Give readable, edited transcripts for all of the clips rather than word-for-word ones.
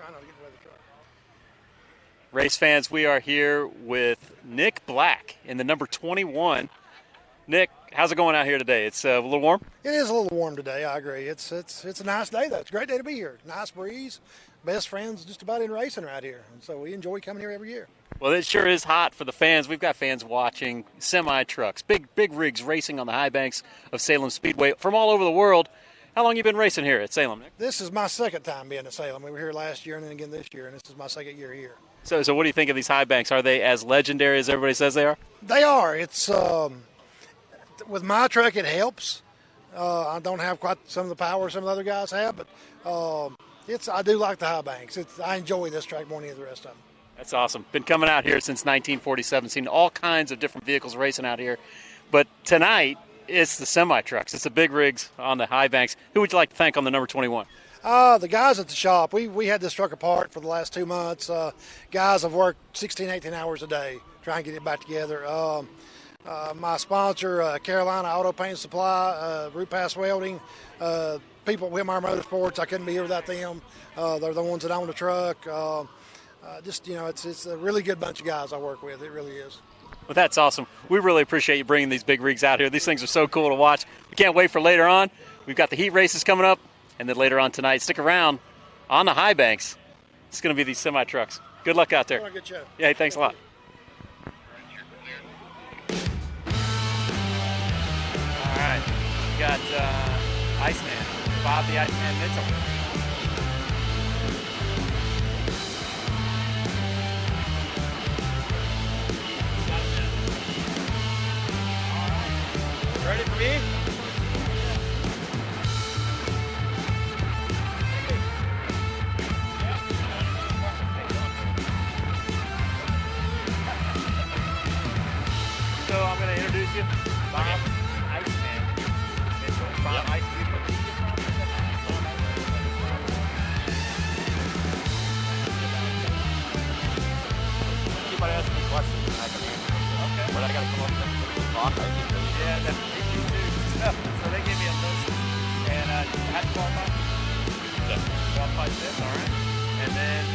Trying not to get away the truck. Race fans, we are here with Nick Black in the number 21. Nick, how's it going out here today? It's a little warm? It is a little warm today, I agree. It's a nice day, though. It's a great day to be here. Nice breeze. Best friends just about in racing right here. And so we enjoy coming here every year. Well, it sure is hot for the fans. We've got fans watching semi-trucks, big rigs racing on the high banks of Salem Speedway from all over the world. How long you been racing here at Salem, Nick? This is my second time being at Salem. We were here last year and then again this year, and this is my second year here. So what do you think of these high banks? Are they as legendary as everybody says they are? They are. It's with my truck, it helps. I don't have quite some of the power some of the other guys have, but I do like the high banks. I enjoy this track more than any of the rest of them. That's awesome. Been coming out here since 1947, seen all kinds of different vehicles racing out here. But tonight, it's the semi-trucks. It's the big rigs on the high banks. Who would you like to thank on the number 21? The guys at the shop. We had this truck apart for the last 2 months. Guys have worked 16, 18 hours a day trying to get it back together. My sponsor, Carolina Auto Paint Supply, Root Pass Welding, people with Whitmire Motorsports. I couldn't be here without them. They're the ones that own the truck. It's a really good bunch of guys I work with. It really is. Well, that's awesome. We really appreciate you bringing these big rigs out here. These things are so cool to watch. We can't wait for later on. We've got the heat races coming up, and then later on tonight, stick around on the high banks. It's going to be these semi-trucks. Good luck out there. Good show. Yeah, thanks a lot. All right, we got Iceman, Bob the Iceman Mitchell. Ready for me? So I'm going to introduce you, Bob Iceman Mitchell. Bob Iceman. Anybody ask me questions, I can answer them. Okay. But I got to come up and talk. Yeah, that's so they gave me a list, and I had to qualify. Qualified fifth, all right. And then,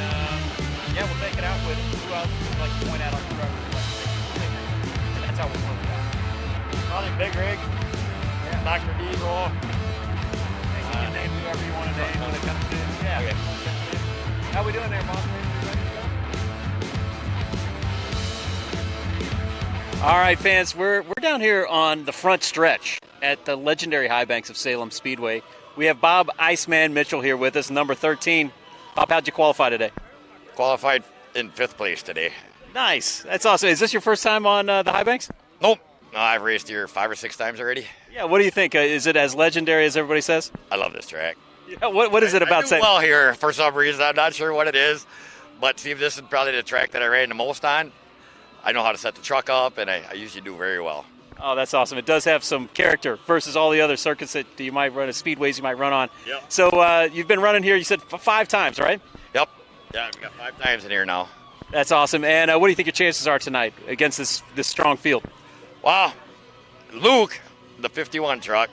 we'll take it out with who else would like to point out on the driver. And that's how we'll work it out. Probably Big Rig, Dr. Diesel. And you can name whoever you want to name when it comes to. Yeah. Okay. How we doing there, Bob? All right, fans, we're down here on the front stretch at the legendary high banks of Salem Speedway. We have Bob Iceman Mitchell here with us, number 13. Bob, how'd you qualify today? Qualified in 5th place today. Nice. That's awesome. Is this your first time on the high banks? Nope. No, I've raced here 5 or 6 times already. Yeah, what do you think? Is it as legendary as everybody says? I love this track. Yeah, what is it about? I do well here for some reason. I'm not sure what it is, but see, this is probably the track that I ran the most on. I know how to set the truck up, and I usually do very well. Oh, that's awesome. It does have some character versus all the other circuits that you might run, speedways you might run on. Yep. So you've been running here, you said 5 times, right? Yep. Yeah, we got 5 times in here now. That's awesome. And what do you think your chances are tonight against this strong field? Wow. Luke, the 51 truck,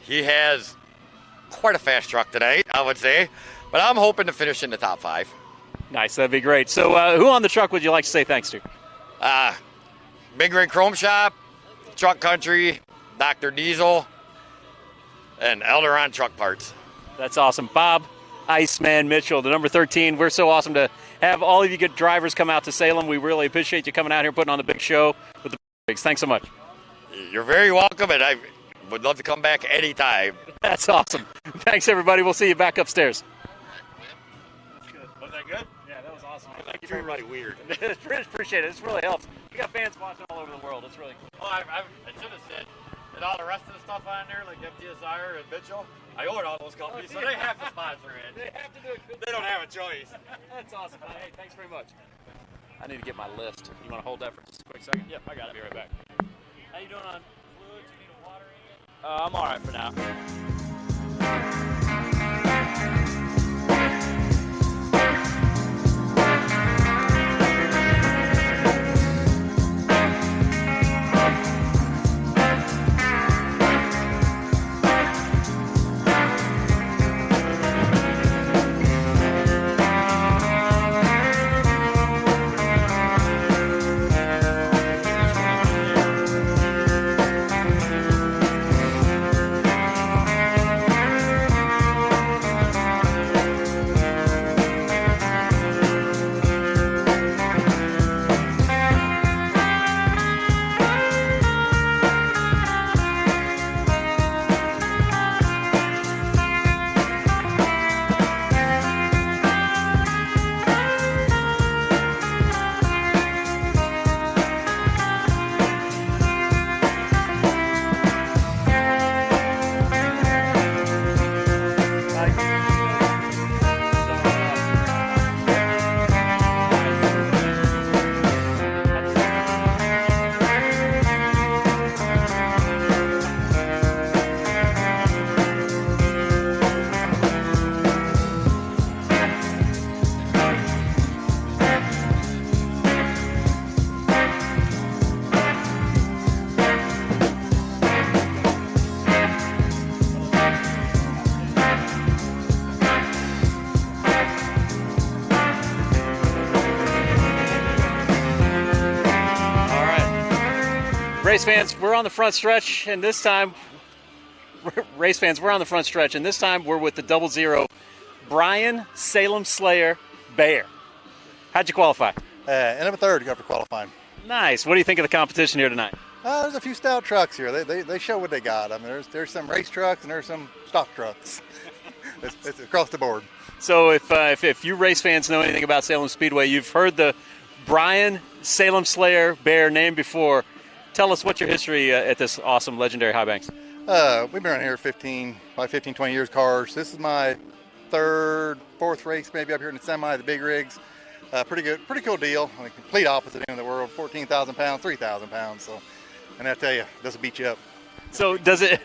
he has quite a fast truck tonight, I would say. But I'm hoping to finish in the top 5. Nice, that'd be great. So who on the truck would you like to say thanks to? Big Rig Chrome Shop, Truck Country, Dr. Diesel, and Elderon Truck Parts. That's awesome. Bob Iceman Mitchell, the number 13. We're so awesome to have all of you good drivers come out to Salem. We really appreciate you coming out here, putting on the big show with the bigs. Thanks so much. You're very welcome, and I would love to come back anytime. That's awesome. Thanks, everybody. We'll see you back upstairs. Was that good? Yeah, that was awesome. Thank you very much. Weird. Appreciate it. This really helps. We got fans watching all over the world. It's really cool. Oh, I should have said that all the rest of the stuff on there, like FDSI and Mitchell, I ordered all those companies, so they have to sponsor it. They have to do it. They don't have a choice. That's awesome. Hey, thanks very much. I need to get my list. You want to hold that for just a quick second? Yep, I got it. Be right back. How you doing on fluids? You need a water in? I'm all right for now. Race fans, we're on the front stretch, and this time, we're with the 00 Brian Salem Slayer Bear. How'd you qualify? End of a third to go for qualifying. Nice. What do you think of the competition here tonight? There's a few stout trucks here. They show what they got. I mean, there's some race trucks and there's some stock trucks. it's across the board. So if you race fans know anything about Salem Speedway, you've heard the Brian Salem Slayer Bear name before. Tell us what's your history at this awesome legendary high banks. We've been around here 20 years cars. This is my fourth race maybe up here in the semi, the big rigs. Pretty cool deal. I mean, complete opposite end of the world, 14,000 pounds, 3,000 pounds. So, and I tell you, this will beat you up. So does it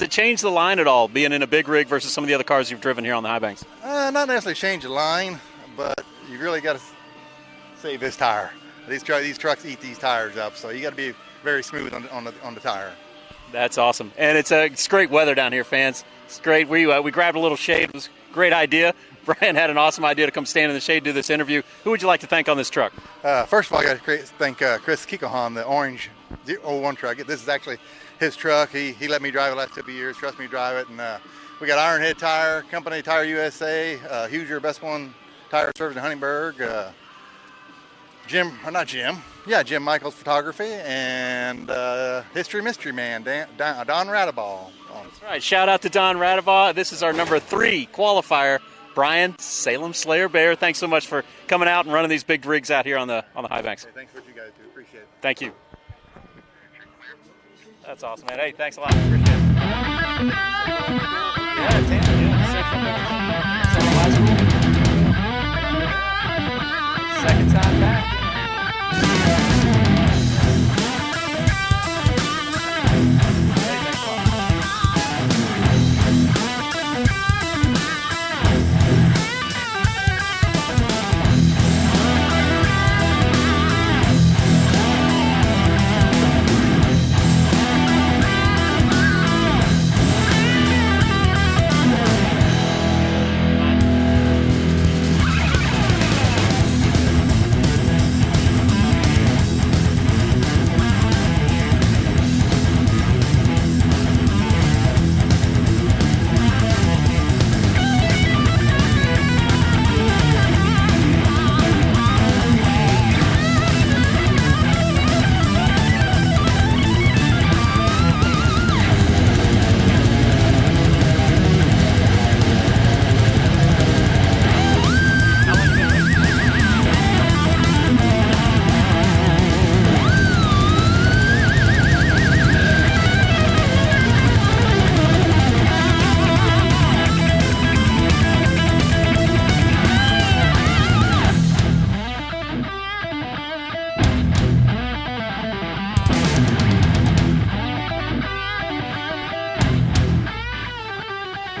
change the line at all, being in a big rig versus some of the other cars you've driven here on the high banks? Not necessarily change the line, but you really got to save this tire. These trucks eat these tires up, so you got to be very smooth on the tire. That's awesome, and it's great weather down here, fans. It's great. We grabbed a little shade. It was a great idea. Brian had an awesome idea to come stand in the shade, do this interview. Who would you like to thank on this truck? First of all, I got to thank Chris Kikohan, the orange 01 truck. This is actually his truck. He let me drive it the last 2 years, trust me to drive it. And we got Ironhead Tire Company, Tire USA, Hoosier, Best One Tire Service in Huntingburg, Jim Michaels Photography, and History Mystery Man, Don Radaball. That's right. Shout out to Don Radaball. This is our number 3 qualifier, Brian Salem Slayer Bear. Thanks so much for coming out and running these big rigs out here on the high banks. Hey, thanks for what you guys do. Appreciate it. Thank you. That's awesome, man. Hey, thanks a lot. Appreciate it. Yeah, second time back.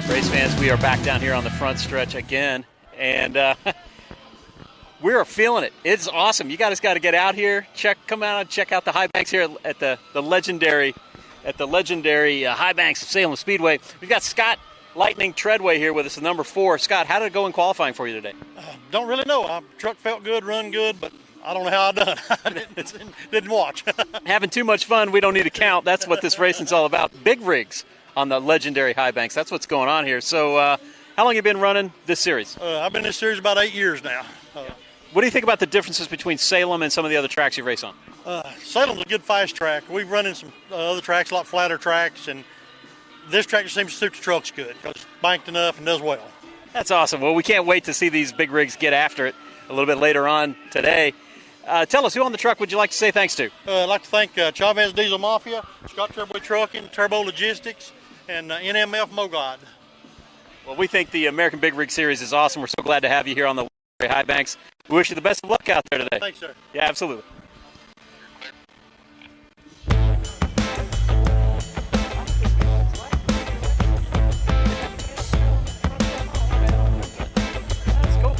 Race fans, we are back down here on the front stretch again, and we are feeling it. It's awesome. You guys got to get out here, come out and check out the high banks here at the legendary high banks of Salem Speedway. We've got Scott Lightning Treadway here with us, the number 4. Scott, how did it go in qualifying for you today? Don't really know. Truck felt good, run good, but I don't know how I done. I didn't watch. Having too much fun. We don't need to count. That's what this racing's all about. Big rigs on the legendary high banks. That's what's going on here. So how long have you been running this series? I've been in this series about 8 years now. What do you think about the differences between Salem and some of the other tracks you race on? Salem's a good fast track. We've run in some other tracks, a lot flatter tracks, and this track just seems to suit the trucks good because it's banked enough and does well. That's awesome. Well, we can't wait to see these big rigs get after it a little bit later on today. Tell us, who on the truck would you like to say thanks to? I'd like to thank Chavez Diesel Mafia, Scott Treadway Trucking, Turbo Logistics, and NMF Mogod. Well, we think the American Big Rig Series is awesome. We're so glad to have you here on the high banks. We wish you the best of luck out there today. Thanks, sir. Yeah, absolutely. That's cool.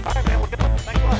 All right, man. We're good. Thanks a lot.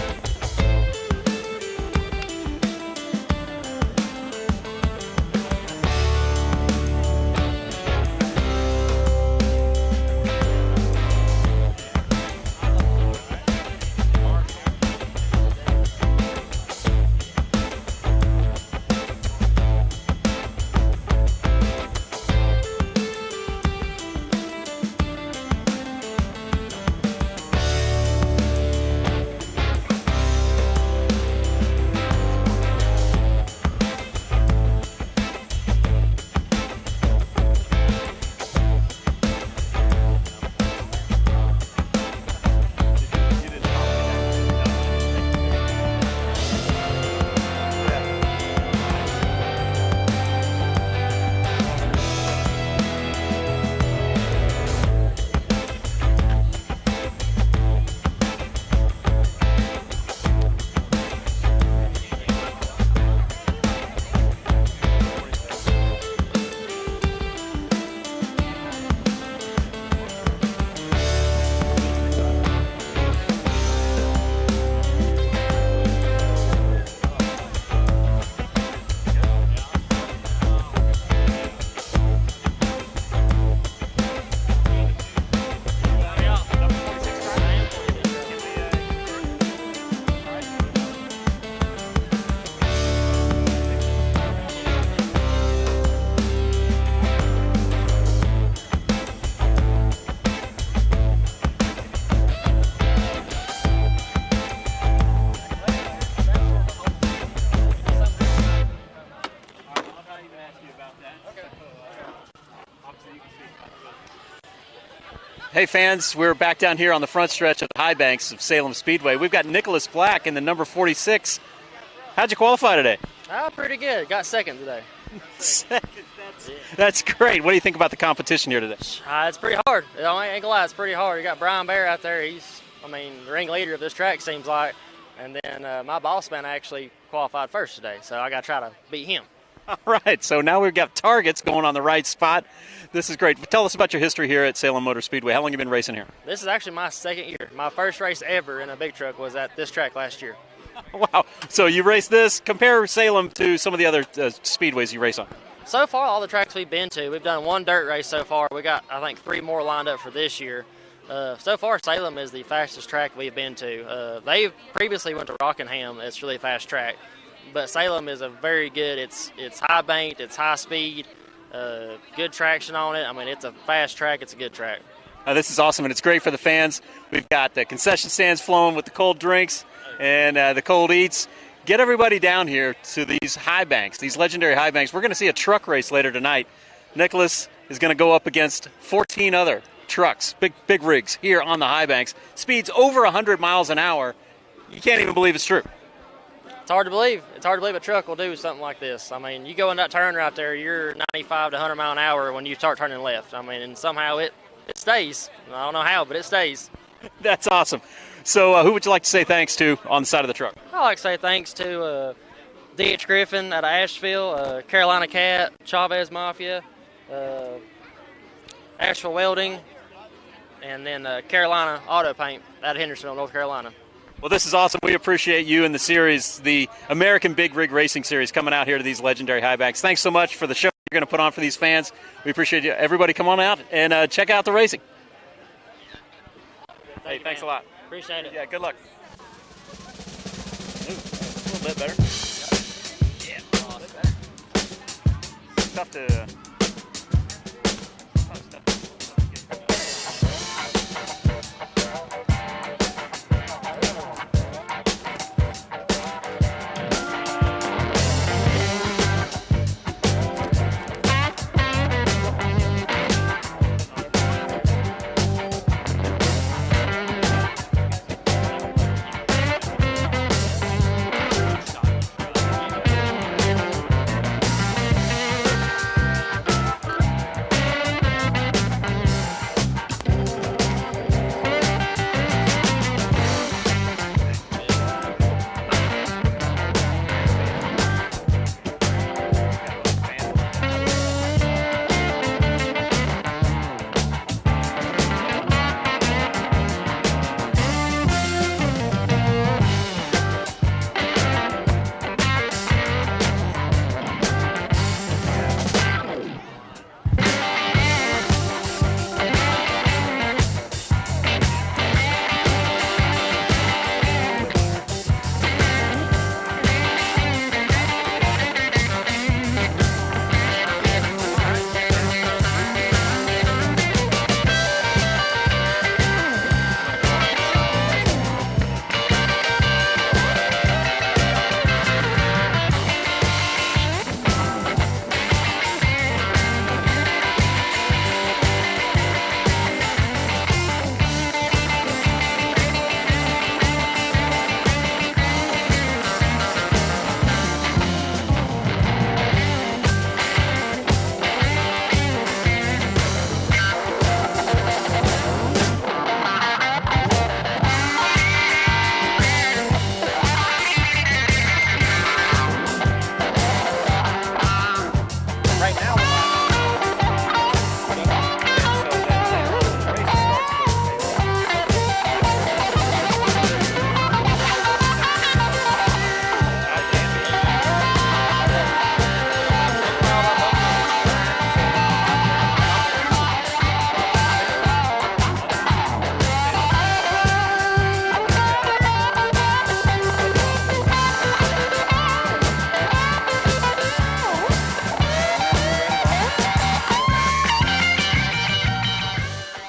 Hey, fans, we're back down here on the front stretch of the high banks of Salem Speedway. We've got Nicholas Black in the number 46. How'd you qualify today? Pretty good. Got second today. Second. That's great. What do you think about the competition here today? It's pretty hard. I ain't gonna lie, it's pretty hard. You got Brian Bear out there. He's, the ringleader of this track, seems like. And then my boss man actually qualified first today, so I got to try to beat him. All right, so now we've got targets going on the right spot. This is great. Tell us about your history here at Salem Motor Speedway. How long have you been racing here? This is actually my second year. My first race ever in a big truck was at this track last year. Wow. So you raced this. Compare Salem to some of the other speedways you race on. So far, all the tracks we've been to, we've done one dirt race so far. We got, I think, 3 more lined up for this year. So far, Salem is the fastest track we've been to. They previously went to Rockingham. It's really a fast track. But Salem is a very good, it's high banked, it's high speed, good traction on it. It's a fast track, it's a good track. This is awesome, and it's great for the fans. We've got the concession stands flowing with the cold drinks and the cold eats. Get everybody down here to these high banks, these legendary high banks. We're going to see a truck race later tonight. Nicholas is going to go up against 14 other trucks, big rigs here on the high banks. Speeds over 100 miles an hour. You can't even believe it's true. It's hard to believe. It's hard to believe a truck will do something like this. You go in that turn right there, you're 95 to 100 mile an hour when you start turning left. And somehow it stays. I don't know how, but it stays. That's awesome. So who would you like to say thanks to on the side of the truck? I'd like to say thanks to D.H. Griffin out of Asheville, Carolina Cat, Chavez Mafia, Asheville Welding, and then Carolina Auto Paint out of Hendersonville, North Carolina. Well, this is awesome. We appreciate you and the series, the American Big Rig Racing Series, coming out here to these legendary high banks. Thanks so much for the show you're going to put on for these fans. We appreciate you. Everybody come on out and check out the racing. Hey, thanks a lot. Appreciate it. Yeah, good luck. Ooh, a little bit better. Yeah, a little bit better. It's tough to...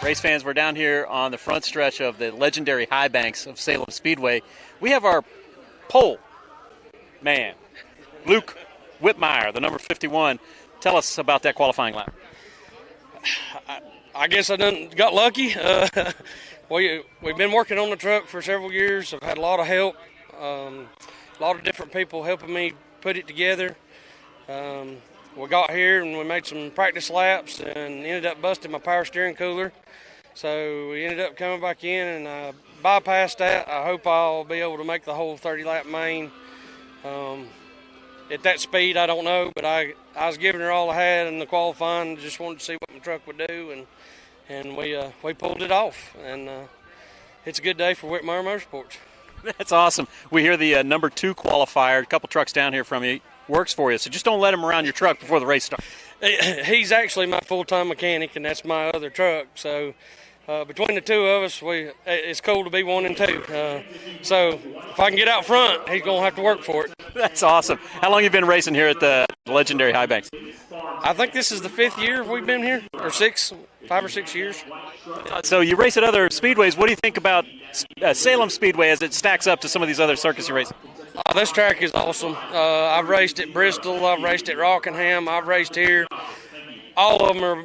Race fans, we're down here on the front stretch of the legendary high banks of Salem Speedway. We have our pole man, Luke Whitmire, the number 51. Tell us about that qualifying lap. I guess I done got lucky. We've been working on the truck for several years. I've had a lot of help, a lot of different people helping me put it together. We got here and we made some practice laps and ended up busting my power steering cooler. So we ended up coming back in and I bypassed that. I hope I'll be able to make the whole 30-lap main. At that speed, I don't know, but I was giving her all I had in the qualifying. Just wanted to see what my truck would do, and we pulled it off. And it's a good day for Whitmire Motorsports. That's awesome. We hear the number 2 qualifier, a couple trucks down here from you, works for you. So just don't let him around your truck before the race starts. He's actually my full-time mechanic, and that's my other truck. So between the two of us, it's cool to be 1 and 2. So if I can get out front, he's going to have to work for it. That's awesome. How long have you been racing here at the legendary High Banks? I think this is the 5th year we've been here, or 5 or 6 years. So you race at other speedways. What do you think about Salem Speedway as it stacks up to some of these other circuits you race? This track is awesome. I've raced at Bristol. I've raced at Rockingham. I've raced here. All of them are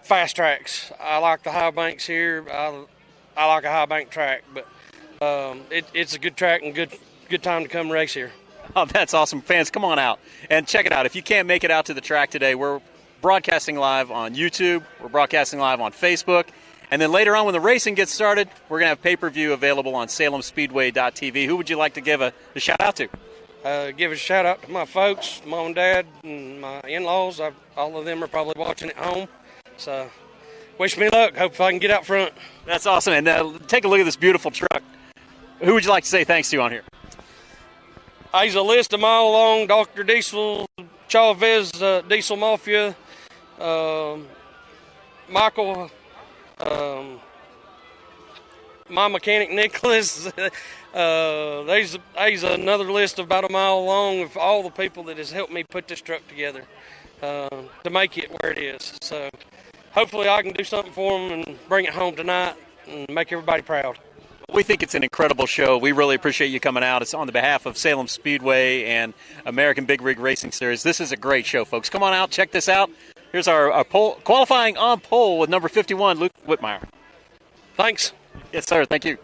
fast tracks. I like the high banks here. I like a high bank track, but it's a good track and good time to come race here. Oh, that's awesome. Fans, come on out and check it out. If you can't make it out to the track today, we're broadcasting live on YouTube. We're broadcasting live on Facebook. And then later on when the racing gets started, we're going to have pay-per-view available on salemspeedway.tv. Who would you like to give a shout-out to? Give a shout-out to my folks, mom and dad, and my in-laws. All of them are probably watching at home. So wish me luck. Hope I can get out front. That's awesome. And take a look at this beautiful truck. Who would you like to say thanks to on here? He's a list a mile long. Dr. Diesel, Chavez, Diesel Mafia, Michael, my mechanic Nicholas. There's another list about a mile long of all the people that has helped me put this truck together to make it where it is. So hopefully I can do something for them and bring it home tonight and make everybody proud. We think it's an incredible show. We really appreciate you coming out. It's on the behalf of Salem Speedway and American Big Rig Racing Series. This is a great show, folks. Come on out. Check this out. Here's our qualifying on pole with number 51, Luke Whitmire. Thanks. Yes, sir. Thank you.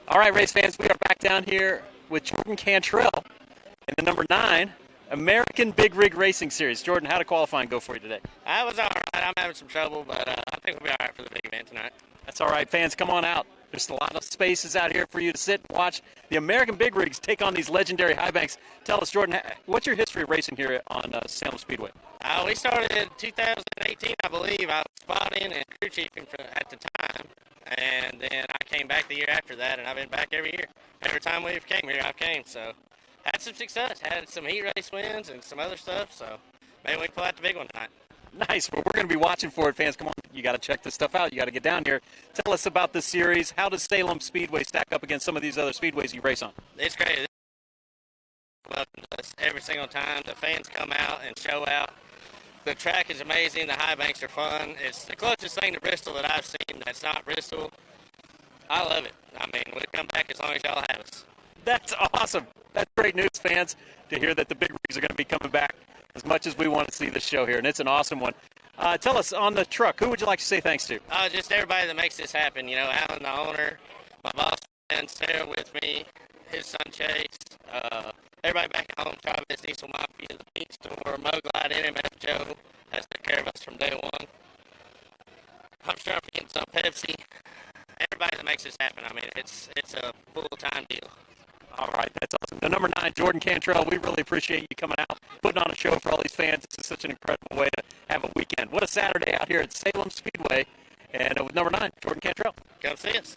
All right, race fans, we are back down here with Jordan Cantrell in the number 9 American Big Rig Racing Series. Jordan, how did qualifying go for you today? I was all right. I'm having some trouble, but I think we'll be all right for the big event tonight. That's all right, fans. Come on out. There's a lot of spaces out here for you to sit and watch the American Big Rigs take on these legendary high banks. Tell us, Jordan, what's your history of racing here on Salem Speedway? We started in 2018, I believe. I was spotting and crew chiefing at the time, and then I came back the year after that, and I've been back every year. Every time we've came here, I've came. So had some success, had some heat race wins and some other stuff. So maybe we can pull out the big one tonight. Nice. Well, we're going to be watching for it, fans. Come on. You got to check this stuff out. You got to get down here. Tell us about the series. How does Salem Speedway stack up against some of these other speedways you race on? It's great. welcomed us every single time. The fans come out and show out. The track is amazing. The high banks are fun. It's the closest thing to Bristol that I've seen that's not Bristol. I love it. I mean, we'll come back as long as y'all have us. That's awesome. That's great news, fans, to hear that the big rigs are going to be coming back as much as we want to see the show here, and it's an awesome one. Tell us, on the truck, who would you like to say thanks to? Just everybody that makes this happen. You know, Alan, the owner, my boss, and Sarah with me, his son Chase, everybody back at home, Travis, Diesel Mafia, the Beach Store, Moglide, NMF Joe, has took care of us from day one. I'm sure I'm forgetting some Pepsi. Everybody that makes this happen. I mean, it's a full-time deal. All right, that's awesome. The number 9, Jordan Cantrell, we really appreciate you coming out, putting on a show for all these fans. It's such an incredible way to have a weekend. What a Saturday out here at Salem Speedway. And with number 9, Jordan Cantrell. Come see us.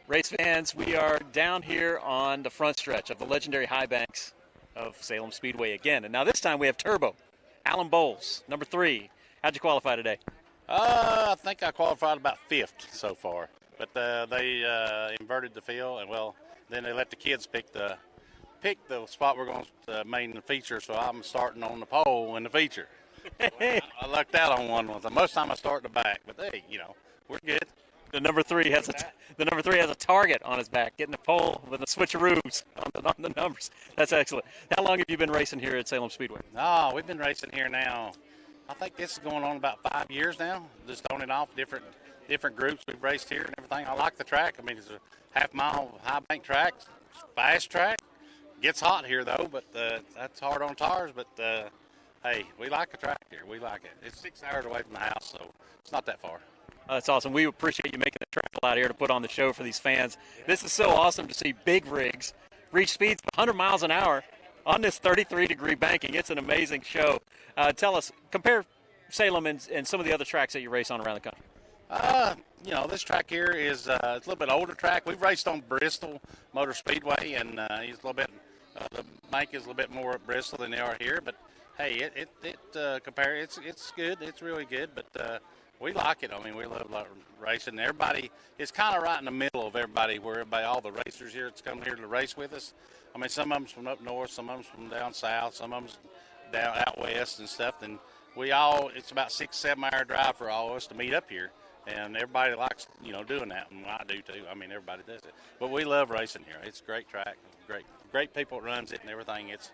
Race fans, we are down here on the front stretch of the legendary high banks of Salem Speedway again. And now this time we have Turbo, Alan Bowles, number 3. How'd you qualify today? I think I qualified about 5th so far. But they inverted the field, and well, then they let the kids pick the spot we're going to main the feature. So I'm starting on the pole in the feature. I lucked out on one. Most of the time I start in the back, but hey, you know, we're good. The number 3 has a target on his back, getting the pole with the switcheroos on the numbers. That's excellent. How long have you been racing here at Salem Speedway? Oh, we've been racing here now. I think this is going on about 5 years now. Just on and off different groups. We've raced here and everything. I like the track. I mean, it's a half-mile high bank track, fast track. Gets hot here though, but that's hard on tires. But hey, we like the track here. We like it. It's 6 hours away from the house, so it's not that far. That's awesome. We appreciate you making the travel out here to put on the show for these fans. This is so awesome to see big rigs reach speeds of 100 miles an hour on this 33-degree banking. It's an amazing show. Tell us, compare Salem and some of the other tracks that you race on around the country. You know, this track here is a little bit older track. We've raced on Bristol Motor Speedway, and it's a little bit the bank is a little bit more at Bristol than they are here. But hey, it's good. It's really good. But we like it. I mean, we love racing. Everybody is kind of right in the middle of everybody, all the racers here that's come here to race with us. I mean, some of them's from up north, some of them's from down south, some of them's down out west and stuff. And it's about 6-7 hour drive for all of us to meet up here. And everybody likes, doing that, and I do too. I mean, everybody does it. But we love racing here. It's a great track, great people that runs it and everything. It's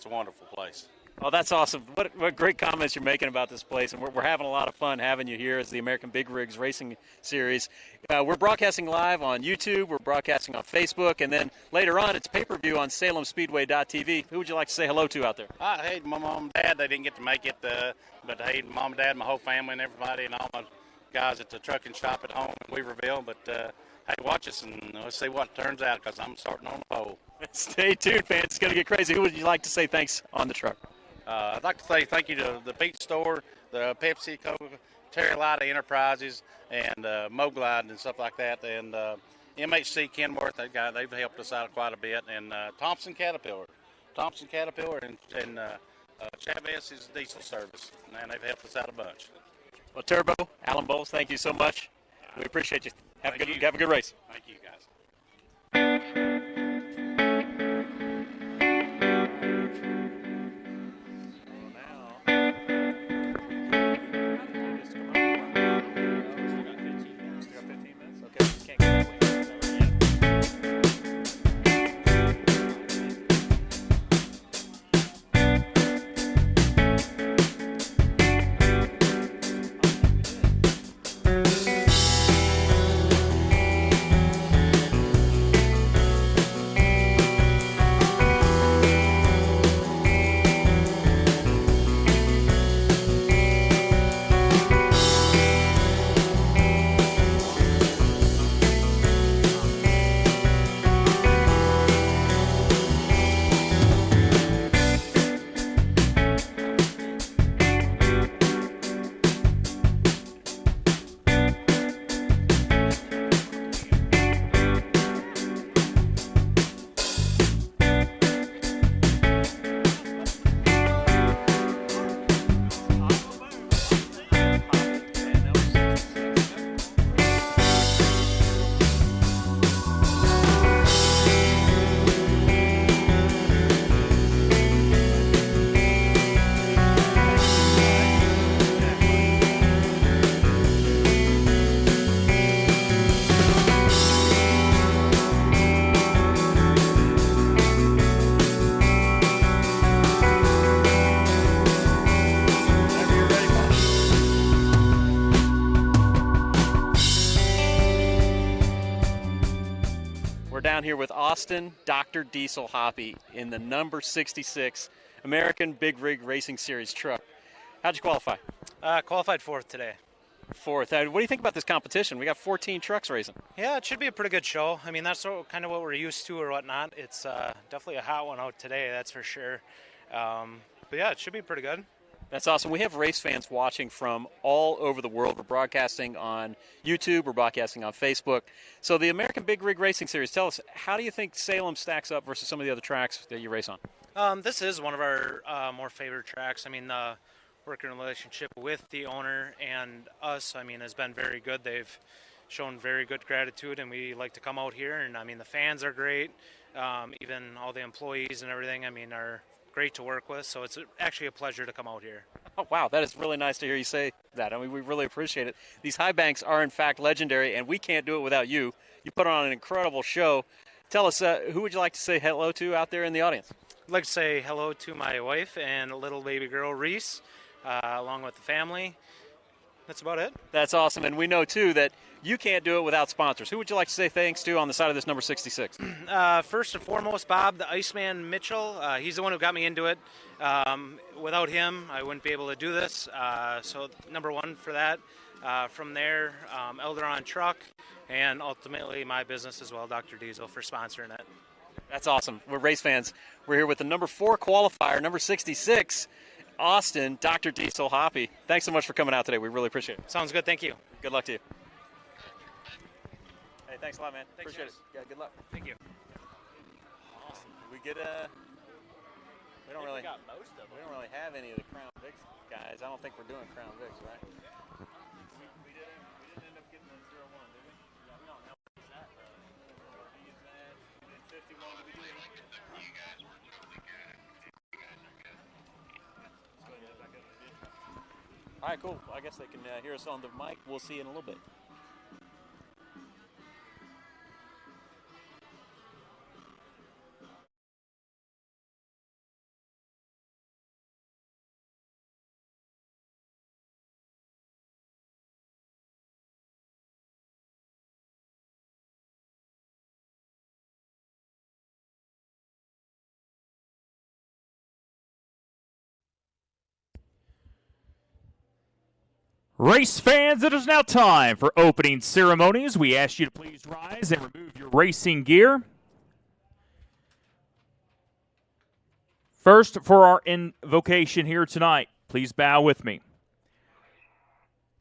a wonderful place. Oh, that's awesome. What great comments you're making about this place. And we're having a lot of fun having you here as the American Big Rigs Racing Series. We're broadcasting live on YouTube. We're broadcasting on Facebook. And then later on, it's pay-per-view on SalemSpeedway.tv. Who would you like to say hello to out there? Hey, my mom and dad, they didn't get to make it. But hey, mom and dad, my whole family and everybody and all my guys at the trucking shop at home in Weaverville. But hey, watch us and let's see what turns out because I'm starting on the pole. Stay tuned, fans. It's going to get crazy. Who would you like to say thanks on the truck? I'd like to say thank you to the Beach Store, the Pepsi, Coca, Terry Lighty Enterprises and Moglide and stuff like that, and MHC Kenworth. They've helped us out quite a bit, and Thompson Caterpillar, and Chavez's diesel service, and they've helped us out a bunch. Well, Turbo, Alan Bowles, thank you so much. We appreciate you. Have a good race. Thank you, guys. Down here with Austin Dr. Diesel Hoppy in the number 66 American Big Rig Racing Series truck. How'd you qualify? Qualified fourth today. Fourth. What do you think about this competition? We got 14 trucks racing. Yeah, it should be a pretty good show. I mean, that's kind of what we're used to or whatnot. It's definitely a hot one out today, that's for sure. But yeah, it should be pretty good. That's awesome. We have race fans watching from all over the world. We're broadcasting on YouTube. We're broadcasting on Facebook. So the American Big Rig Racing Series, tell us, how do you think Salem stacks up versus some of the other tracks that you race on? This is one of our more favorite tracks. I mean, the working relationship with the owner and us, I mean, has been very good. They've shown very good gratitude, and we like to come out here. And, I mean, the fans are great. Even all the employees and everything, I mean, are great to work with, so it's actually a pleasure to come out here. Oh, wow, that is really nice to hear you say that. I mean, we really appreciate it. These high banks are, in fact, legendary, and we can't do it without you. You put on an incredible show. Tell us, who would you like to say hello to out there in the audience? I'd like to say hello to my wife and little baby girl, Reese, along with the family. That's about it. That's awesome, and we know, too, that you can't do it without sponsors. Who would you like to say thanks to on the side of this number 66? First and foremost, Bob, the Iceman Mitchell. He's the one who got me into it. Without him, I wouldn't be able to do this. So number one for that. From there, Elderon Truck, and ultimately my business as well, Dr. Diesel, for sponsoring it. That's awesome. We're race fans. We're here with the number 4 qualifier, number 66, Austin, Dr. Diesel Hoppy. Thanks so much for coming out today. We really appreciate it. Sounds good. Thank you. Good luck to you. Hey, thanks a lot, man. Thanks, appreciate it. Yeah, good luck. Thank you. Awesome. We get we don't really have any of the Crown Vics guys. I don't think we're doing Crown Vics, right? We didn't end up getting the 0-1, did we? Yeah, we don't know that. He is mad. We did 51. Did we do it? You guys were really good. You guys are good. Let's go ahead back up to the video. All right, cool. I guess they can hear us on the mic. We'll see you in a little bit. Race fans, it is now time for opening ceremonies. We ask you to please rise and remove your racing gear. First, for our invocation here tonight, please bow with me.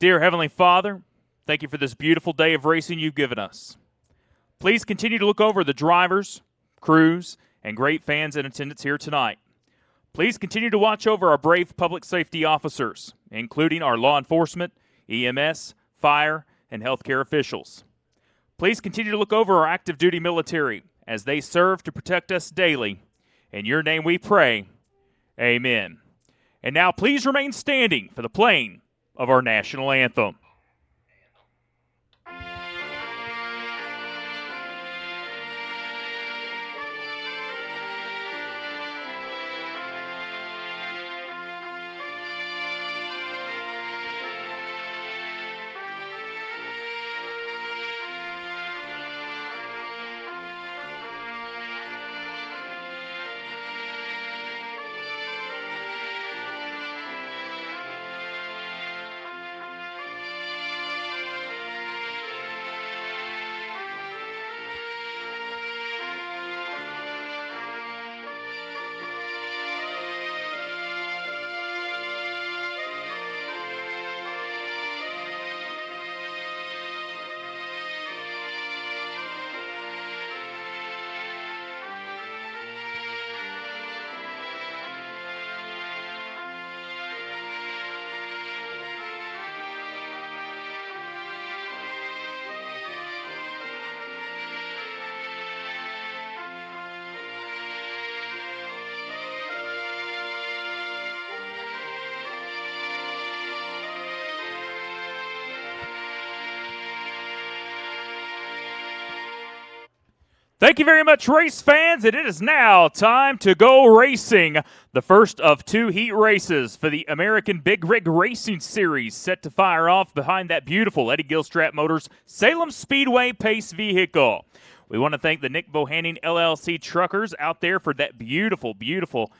Dear Heavenly Father, thank you for this beautiful day of racing you've given us. Please continue to look over the drivers, crews, and great fans in attendance here tonight. Please continue to watch over our brave public safety officers, including our law enforcement, EMS, fire, and healthcare officials. Please continue to look over our active duty military as they serve to protect us daily. In your name we pray, amen. And now please remain standing for the playing of our national anthem. Thank you very much, race fans, and it is now time to go racing. The first of two heat races for the American Big Rig Racing Series set to fire off behind that beautiful Eddie Gilstrap Motors Salem Speedway Pace vehicle. We want to thank the Nick Bohannon LLC truckers out there for that beautiful, beautiful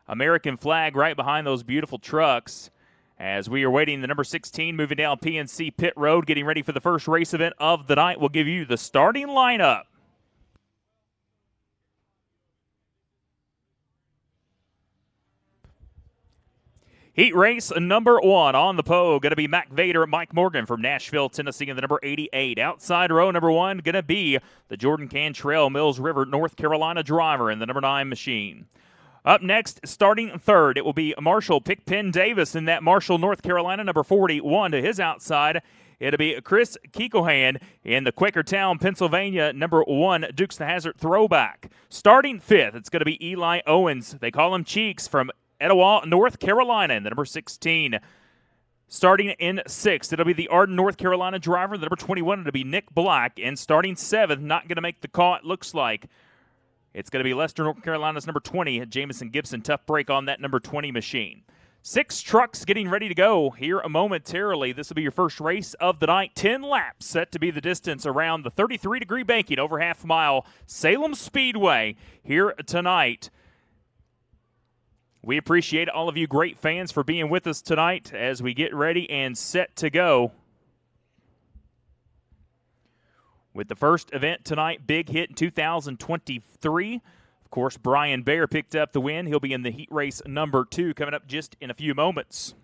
American flag right behind those beautiful trucks. As we are waiting, the number 16 moving down PNC Pit Road, getting ready for the first race event of the night. We'll give you the starting lineup. Heat race number 1 on the pole, going to be Mac Vader, Mike Morgan from Nashville, Tennessee, in the number 88. Outside row number 1, going to be the Jordan Cantrell, Mills River, North Carolina driver in the number 9 machine. Up next, starting third, it will be Marshall Pickpen Davis in that Marshall, North Carolina, number 41 to his outside. It'll be Chris Keikohan in the Quakertown, Pennsylvania, number 1 Dukes the Hazzard throwback. Starting fifth, it's going to be Eli Owens. They call him Cheeks from Etowah, North Carolina, in the number 16. Starting in sixth, it'll be the Arden, North Carolina driver. The number 21, it'll be Nick Black. And starting seventh, not going to make the call, it looks like. It's going to be Leicester, North Carolina's number 20, Jamison Gibson. Tough break on that number 20 machine. 6 trucks getting ready to go here momentarily. This will be your first race of the night. 10 laps set to be the distance around the 33-degree banking over half mile Salem Speedway here tonight. We appreciate all of you great fans for being with us tonight as we get ready and set to go. With the first event tonight, big hit in 2023. Of course, Brian Baer picked up the win. He'll be in the heat race number 2 coming up just in a few moments.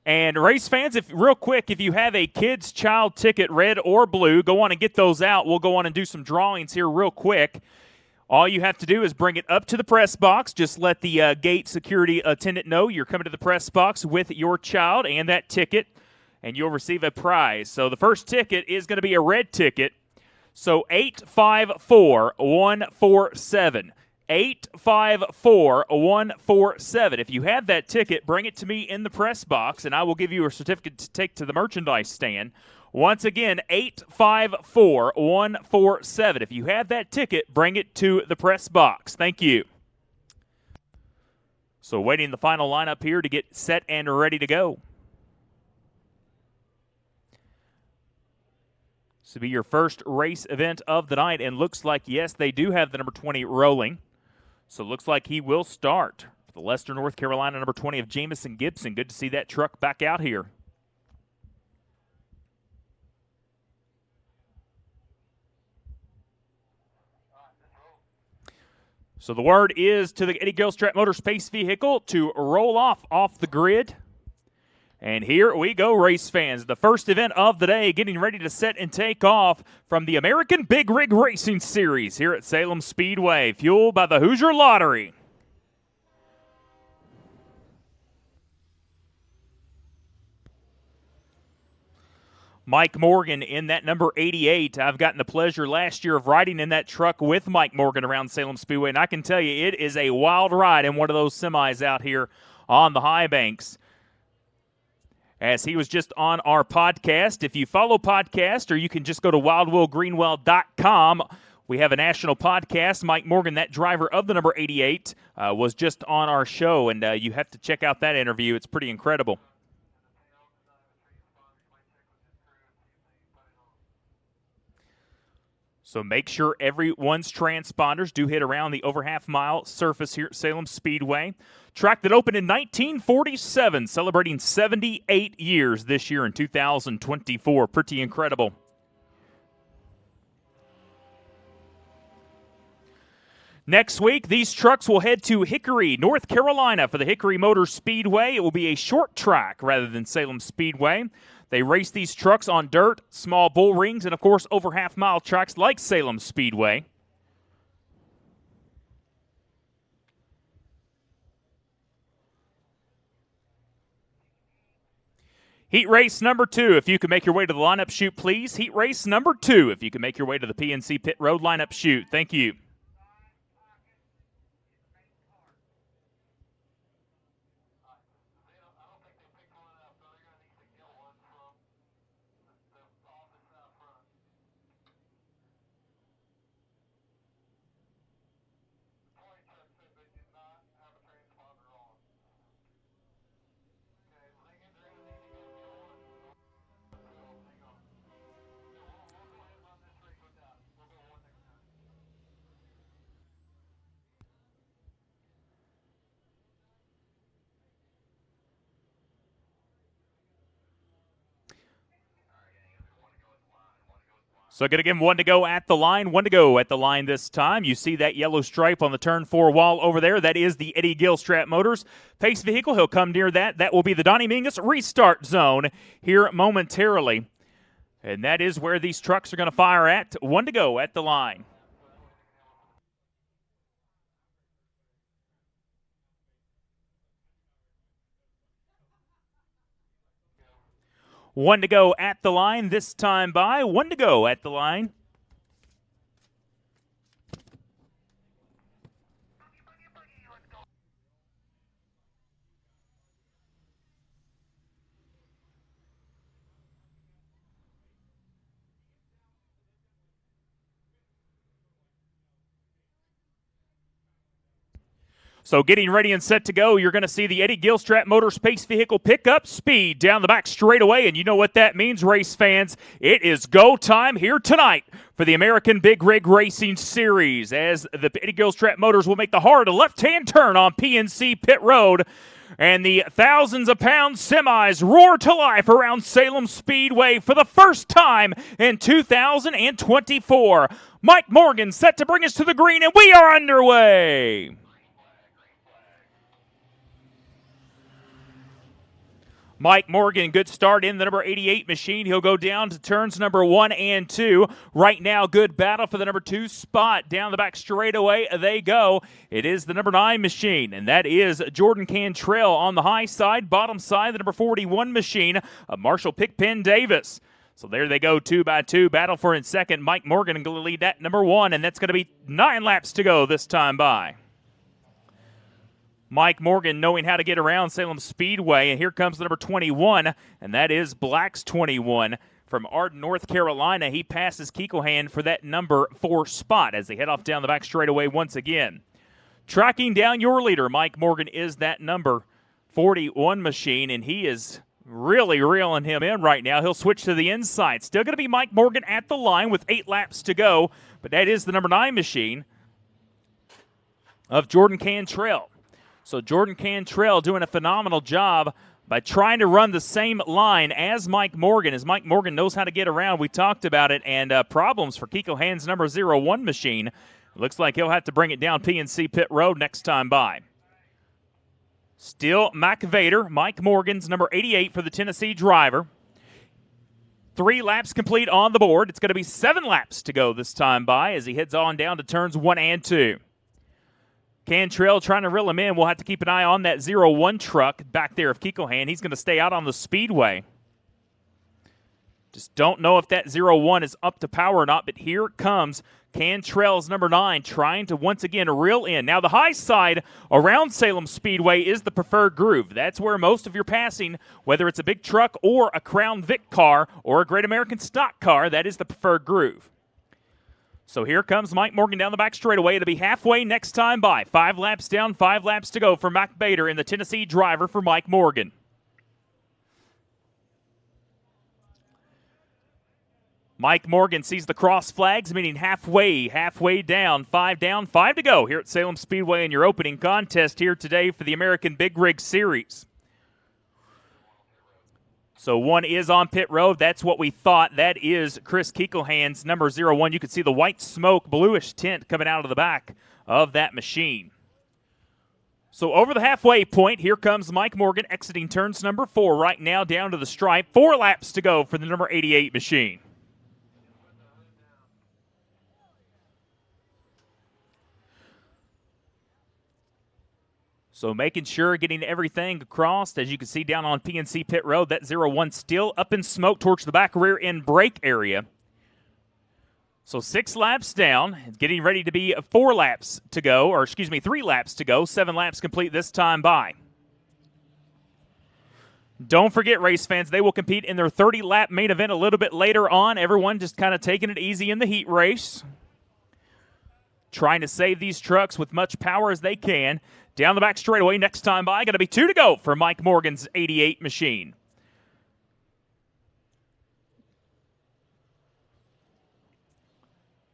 And race fans, real quick, if you have a kid's child ticket, red or blue, go on and get those out. We'll go on and do some drawings here real quick. All you have to do is bring it up to the press box. Just let the gate security attendant know you're coming to the press box with your child and that ticket, and you'll receive a prize. So the first ticket is going to be a red ticket. So 854147. 854147. If you have that ticket, bring it to me in the press box, and I will give you a certificate to take to the merchandise stand. Once again, 854147. If you have that ticket, bring it to the press box. Thank you. So waiting the final lineup here to get set and ready to go. This will be your first race event of the night, and looks like, yes, they do have the number 20 rolling. So it looks like he will start. The Leicester, North Carolina, number 20 of Jamison Gibson. Good to see that truck back out here. So the word is to the Eddie Gilstrap Motor Space Vehicle to roll off the grid. And here we go, race fans. The first event of the day getting ready to set and take off from the American Big Rig Racing Series here at Salem Speedway, fueled by the Hoosier Lottery. Mike Morgan in that number 88. I've gotten the pleasure last year of riding in that truck with Mike Morgan around Salem Speedway, and I can tell you it is a wild ride in one of those semis out here on the high banks. As he was just on our podcast. If you follow podcast, or you can just go to wildwillgreenwell.com, we have a national podcast. Mike Morgan, that driver of the number 88, was just on our show, and you have to check out that interview. It's pretty incredible. So make sure everyone's transponders do hit around the over half-mile surface here at Salem Speedway. Track that opened in 1947, celebrating 78 years this year in 2024. Pretty incredible. Next week, these trucks will head to Hickory, North Carolina for the Hickory Motor Speedway. It will be a short track rather than Salem Speedway. They race these trucks on dirt, small bull rings, and, of course, over half-mile tracks like Salem Speedway. Heat race number 2, if you can make your way to the lineup chute, please. Heat race number 2, if you can make your way to the PNC Pit Road lineup chute. Thank you. So going to give him 1 to go at the line. 1 to go at the line this time. You see that yellow stripe on the turn 4 wall over there. That is the Eddie Gilstrap Motors pace vehicle. He'll come near that. That will be the Donnie Mingus restart zone here momentarily. And that is where these trucks are going to fire at. 1 to go at the line. One to go at the line this time by. 1 to go at the line. So getting ready and set to go, you're going to see the Eddie Gilstrap Motor Space Vehicle pick up speed down the back straightaway, and you know what that means, race fans. It is go time here tonight for the American Big Rig Racing Series, as the Eddie Gilstrap Motors will make the hard left-hand turn on PNC Pit Road, and the thousands of pound semis roar to life around Salem Speedway for the first time in 2024. Mike Morgan set to bring us to the green, and we are underway. Mike Morgan, good start in the number 88 machine. He'll go down to turns number 1 and 2. Right now, good battle for the number 2 spot. Down the back straightaway they go. It is the number 9 machine, and that is Jordan Cantrell on the high side. Bottom side, the number 41 machine, Marshall Pickpen Davis. So there they go, 2 by 2. Battle for in second. Mike Morgan going to lead that number 1, and that's going to be 9 laps to go this time by. Mike Morgan knowing how to get around Salem Speedway. And here comes the number 21, and that is Black's 21 from Arden, North Carolina. He passes Keeklehand for that number 4 spot as they head off down the back straightaway once again. Tracking down your leader, Mike Morgan, is that number 41 machine, and he is really reeling him in right now. He'll switch to the inside. Still going to be Mike Morgan at the line with 8 laps to go, but that is the number 9 machine of Jordan Cantrell. So Jordan Cantrell doing a phenomenal job by trying to run the same line as Mike Morgan, as Mike Morgan knows how to get around. We talked about it, and problems for Keeklehand's number 01 machine. Looks like he'll have to bring it down PNC Pit Road next time by. Still Mac Vader, Mike Morgan's number 88 for the Tennessee driver. 3 laps complete on the board. It's going to be 7 laps to go this time by as he heads on down to turns 1 and 2. Cantrell trying to reel him in. We'll have to keep an eye on that 0-1 truck back there of Kekohan. He's going to stay out on the Speedway. Just don't know if that 0-1 is up to power or not, but here it comes. Cantrell's number 9 trying to once again reel in. Now the high side around Salem Speedway is the preferred groove. That's where most of your passing, whether it's a big truck or a Crown Vic car or a Great American stock car, that is the preferred groove. So here comes Mike Morgan down the back straightaway. It'll be halfway next time by. 5 laps down, 5 laps to go for Mac Bader in the Tennessee driver for Mike Morgan. Mike Morgan sees the cross flags, meaning halfway down, 5 to go here at Salem Speedway in your opening contest here today for the American Big Rig Series. So 1 is on pit road. That's what we thought. That is Chris Kekohan's number 0-1. You can see the white smoke, bluish tint coming out of the back of that machine. So over the halfway point, here comes Mike Morgan exiting turns number 4 right now down to the stripe. 4 laps to go for the number 88 machine. So making sure, getting everything across. As you can see down on PNC Pit Road, that 0-1 still up in smoke towards the back rear end brake area. So 6 laps down, getting ready to be 4 laps to go, or excuse me, 3 laps to go, 7 laps complete this time by. Don't forget, race fans, they will compete in their 30-lap main event a little bit later on. Everyone just kind of taking it easy in the heat race. Trying to save these trucks with much power as they can. Down the back straightaway next time by. Going to be 2 to go for Mike Morgan's 88 machine.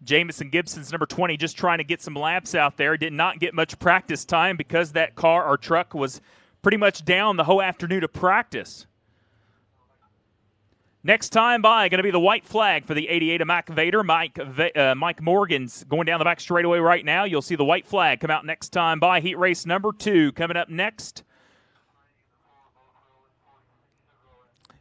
Jamison Gibson's number 20 just trying to get some laps out there. Did not get much practice time because that car or truck was pretty much down the whole afternoon of practice. Next time by, going to be the white flag for the 88 of Mac Vader. Mike Morgan's going down the back straightaway right now. You'll see the white flag come out next time by. Heat race number 2 coming up next.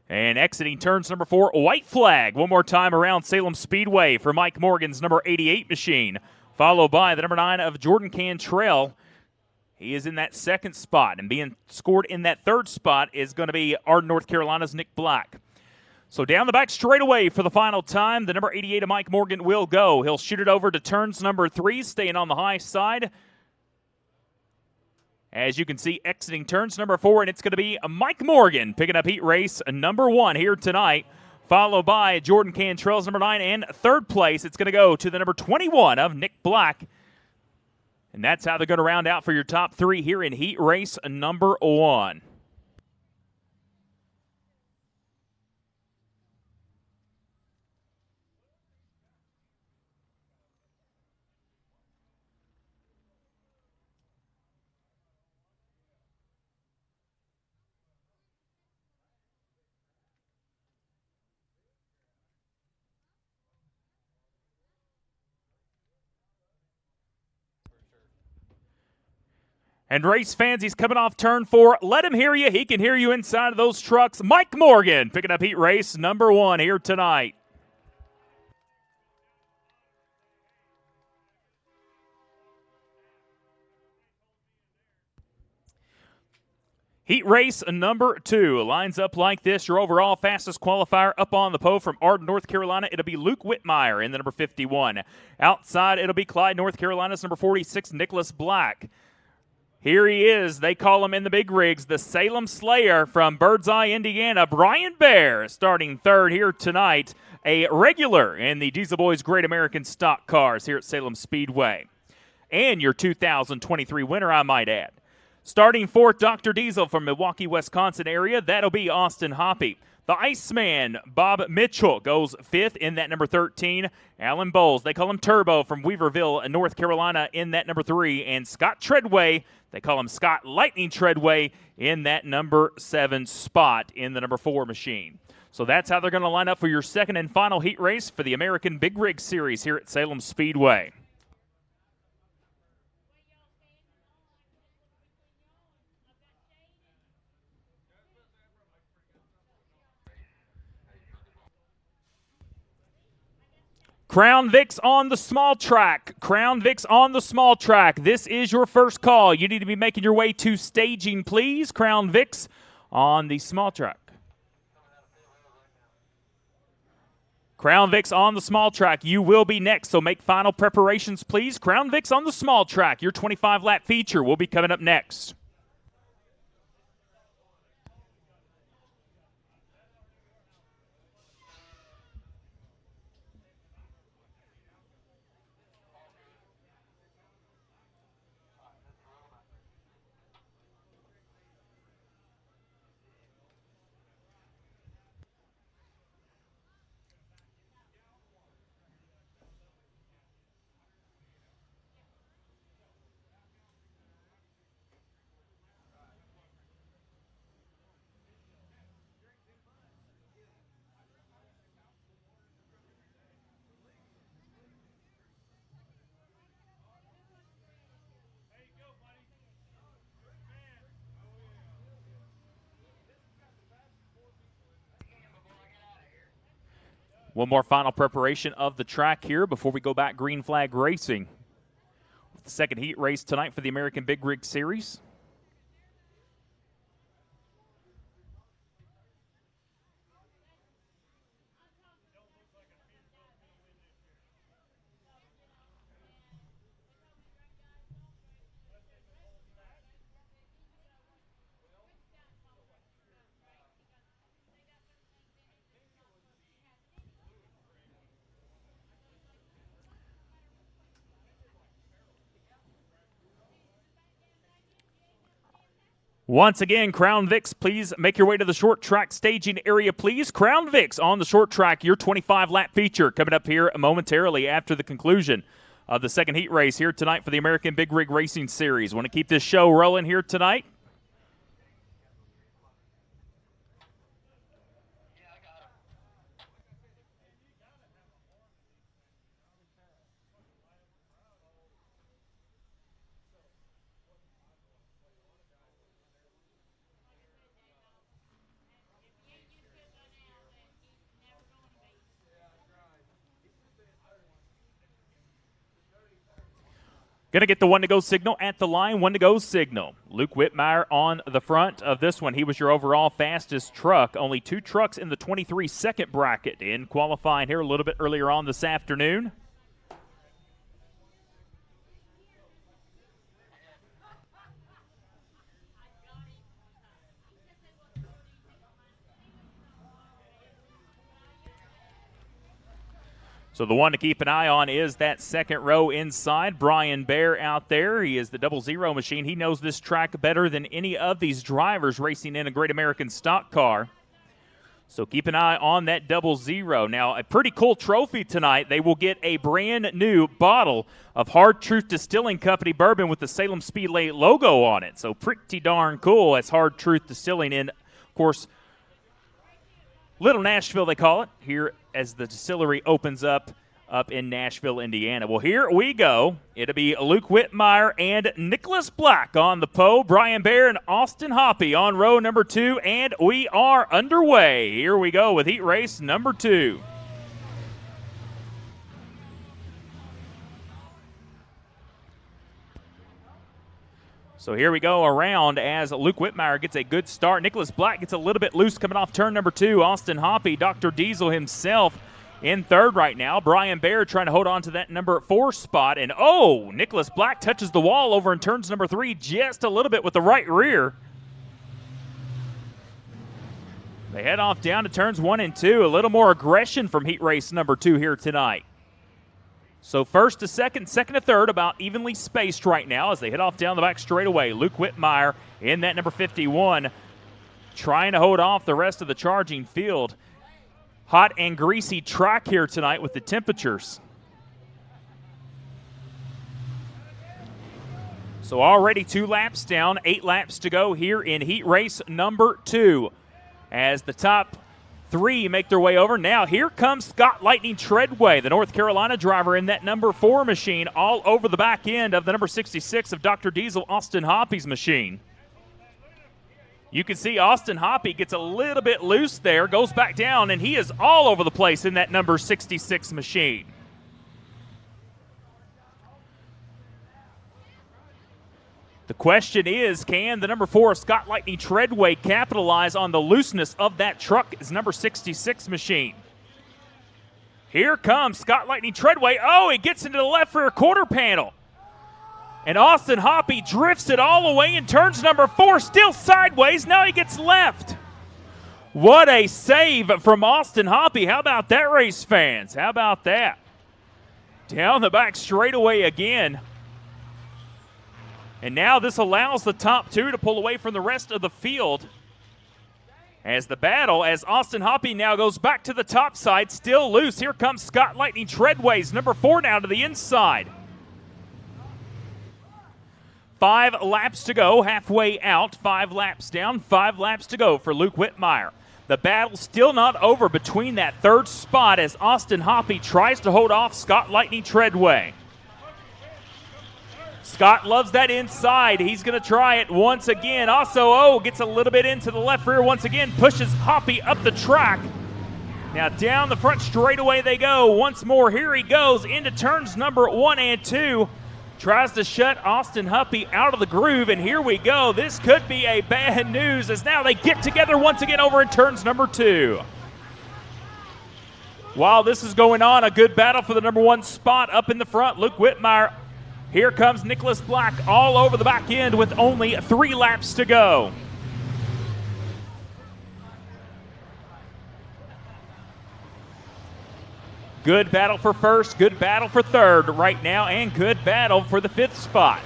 And exiting turns number 4, white flag. One more time around Salem Speedway for Mike Morgan's number 88 machine. Followed by the number 9 of Jordan Cantrell. He is in that 2nd spot. And being scored in that 3rd spot is going to be Arden, North Carolina's Nick Black. So down the back straightaway for the final time, the number 88 of Mike Morgan will go. He'll shoot it over to turns number 3, staying on the high side. As you can see, exiting turns number 4, and it's going to be Mike Morgan picking up heat race number 1 here tonight, followed by Jordan Cantrell's number 9, and 3rd place, it's going to go to the number 21 of Nick Black. And that's how they're going to round out for your top 3 here in heat race number 1. And race fans, he's coming off turn 4. Let him hear you. He can hear you inside of those trucks. Mike Morgan picking up heat race number 1 here tonight. Heat race number 2 lines up like this. Your overall fastest qualifier up on the pole from Arden, North Carolina. It'll be Luke Whitmire in the number 51. Outside, it'll be Clyde, North Carolina's number 46, Nicholas Black. Here he is. They call him in the big rigs, the Salem Slayer from Birdseye, Indiana. Brian Bear starting 3rd here tonight, a regular in the Diesel Boys Great American Stock Cars here at Salem Speedway. And your 2023 winner, I might add. Starting 4th, Dr. Diesel from Milwaukee, Wisconsin area. That'll be Austin Hoppy. The Iceman, Bob Mitchell, goes 5th in that number 13. Alan Bowles, they call him Turbo from Weaverville, North Carolina, in that number 3. And Scott Treadway, they call him Scott Lightning Treadway, in that number 7 spot in the number 4 machine. So that's how they're going to line up for your 2nd and final heat race for the American Big Rig Series here at Salem Speedway. Crown Vics on the small track. Crown Vics on the small track. This is your first call. You need to be making your way to staging, please. Crown Vics on the small track. Crown Vics on the small track. You will be next, so make final preparations, please. Crown Vics on the small track. Your 25-lap feature will be coming up next. One more final preparation of the track here before we go back green flag racing. The second heat race tonight for the American Big Rig Series. Once again, Crown Vics, please make your way to the short track staging area, please. Crown Vics on the short track, your 25-lap feature coming up here momentarily after the conclusion of the second heat race here tonight for the American Big Rig Racing Series. Want to keep this show rolling here tonight? Going to get the one-to-go signal at the line, one-to-go signal. Luke Whitmire on the front of this one. He was your overall fastest truck. Only 2 trucks in the 23-second bracket in qualifying here a little bit earlier on this afternoon. So the one to keep an eye on is that second row inside. Brian Bear out there. He is the 00 machine. He knows this track better than any of these drivers racing in a Great American stock car. So keep an eye on that 00. Now, a pretty cool trophy tonight. They will get a brand new bottle of Hard Truth Distilling Company bourbon with the Salem Speedway logo on it. So pretty darn cool. That's Hard Truth Distilling in, of course, Little Nashville, they call it, here as the distillery opens up in Nashville, Indiana. Well, here we go. It'll be Luke Whitmire and Nicholas Black on the pole, Brian Bear and Austin Hoppy on row number 2, and we are underway. Here we go with heat race number 2. So here we go around as Luke Whitmire gets a good start. Nicholas Black gets a little bit loose coming off turn number 2. Austin Hoppy, Dr. Diesel himself in third right now. Brian Baird trying to hold on to that number 4 spot. And, oh, Nicholas Black touches the wall over in turns number 3 just a little bit with the right rear. They head off down to turns 1 and 2. A little more aggression from heat race number 2 here tonight. So first to second, second to third, about evenly spaced right now as they head off down the back straightaway. Luke Whitmire in that number 51 trying to hold off the rest of the charging field. Hot and greasy track here tonight with the temperatures. So already 2 laps down, 8 laps to go here in heat race number 2. As the top 3 make their way over. Now here comes Scott Lightning Treadway, the North Carolina driver in that number 4 machine, all over the back end of the number 66 of Dr. Diesel, Austin Hoppy's machine. You can see Austin Hoppy gets a little bit loose there, goes back down, and he is all over the place in that number 66 machine. The question is, can the number 4 Scott Lightning Treadway capitalize on the looseness of that truck? Is number 66 machine. Here comes Scott Lightning Treadway. Oh, he gets into the left rear quarter panel. And Austin Hoppy drifts it all the way in turns number 4, still sideways. Now he gets left. What a save from Austin Hoppy. How about that, race fans? How about that? Down the back straightaway again. And now this allows the top 2 to pull away from the rest of the field. As the battle, as Austin Hoppy now goes back to the top side, still loose. Here comes Scott Lightning Treadways, number 4 now to the inside. 5 laps to go, halfway out, 5 laps down, 5 laps to go for Luke Whitmire. The battle still not over between that 3rd spot as Austin Hoppy tries to hold off Scott Lightning Treadway. Scott loves that inside. He's going to try it once again. Also, gets a little bit into the left rear once again, pushes Hoppy up the track. Now down the front straightaway they go. Once more, here he goes into turns number 1 and 2. Tries to shut Austin Hoppy out of the groove, and here we go. This could be a bad news as now they get together once again over in turns number 2. While this is going on, a good battle for the number 1 spot up in the front. Luke Whitmire. Here comes Nicholas Black all over the back end with only 3 laps to go. Good battle for 1st, good battle for 3rd right now, and good battle for the 5th spot.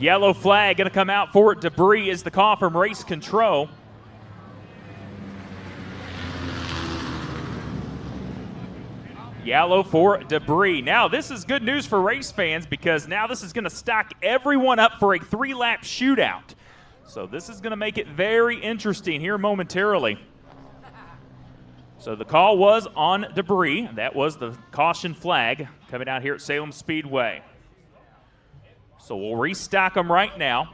Yellow flag going to come out for debris is the call from race control. Yellow for debris. Now, this is good news for race fans because now this is going to stack everyone up for a 3-lap shootout. So this is going to make it very interesting here momentarily. So the call was on debris. That was the caution flag coming out here at Salem Speedway. So we'll restack them right now.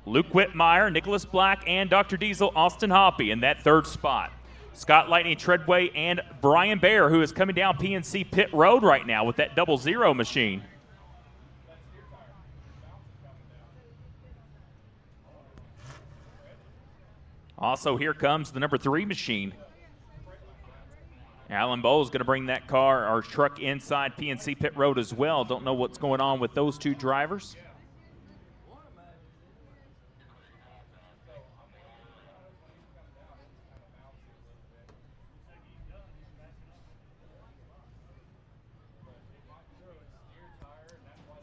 Luke Whitmire, Nicholas Black, and Dr. Diesel, Austin Hoppy in that 3rd spot. Scott Lightning Treadway and Brian Baer, who is coming down PNC Pit Road right now with that 00 machine. Also, here comes the number 3 machine. Alan Bowles going to bring that car or truck inside PNC Pit Road as well. Don't know what's going on with those 2 drivers.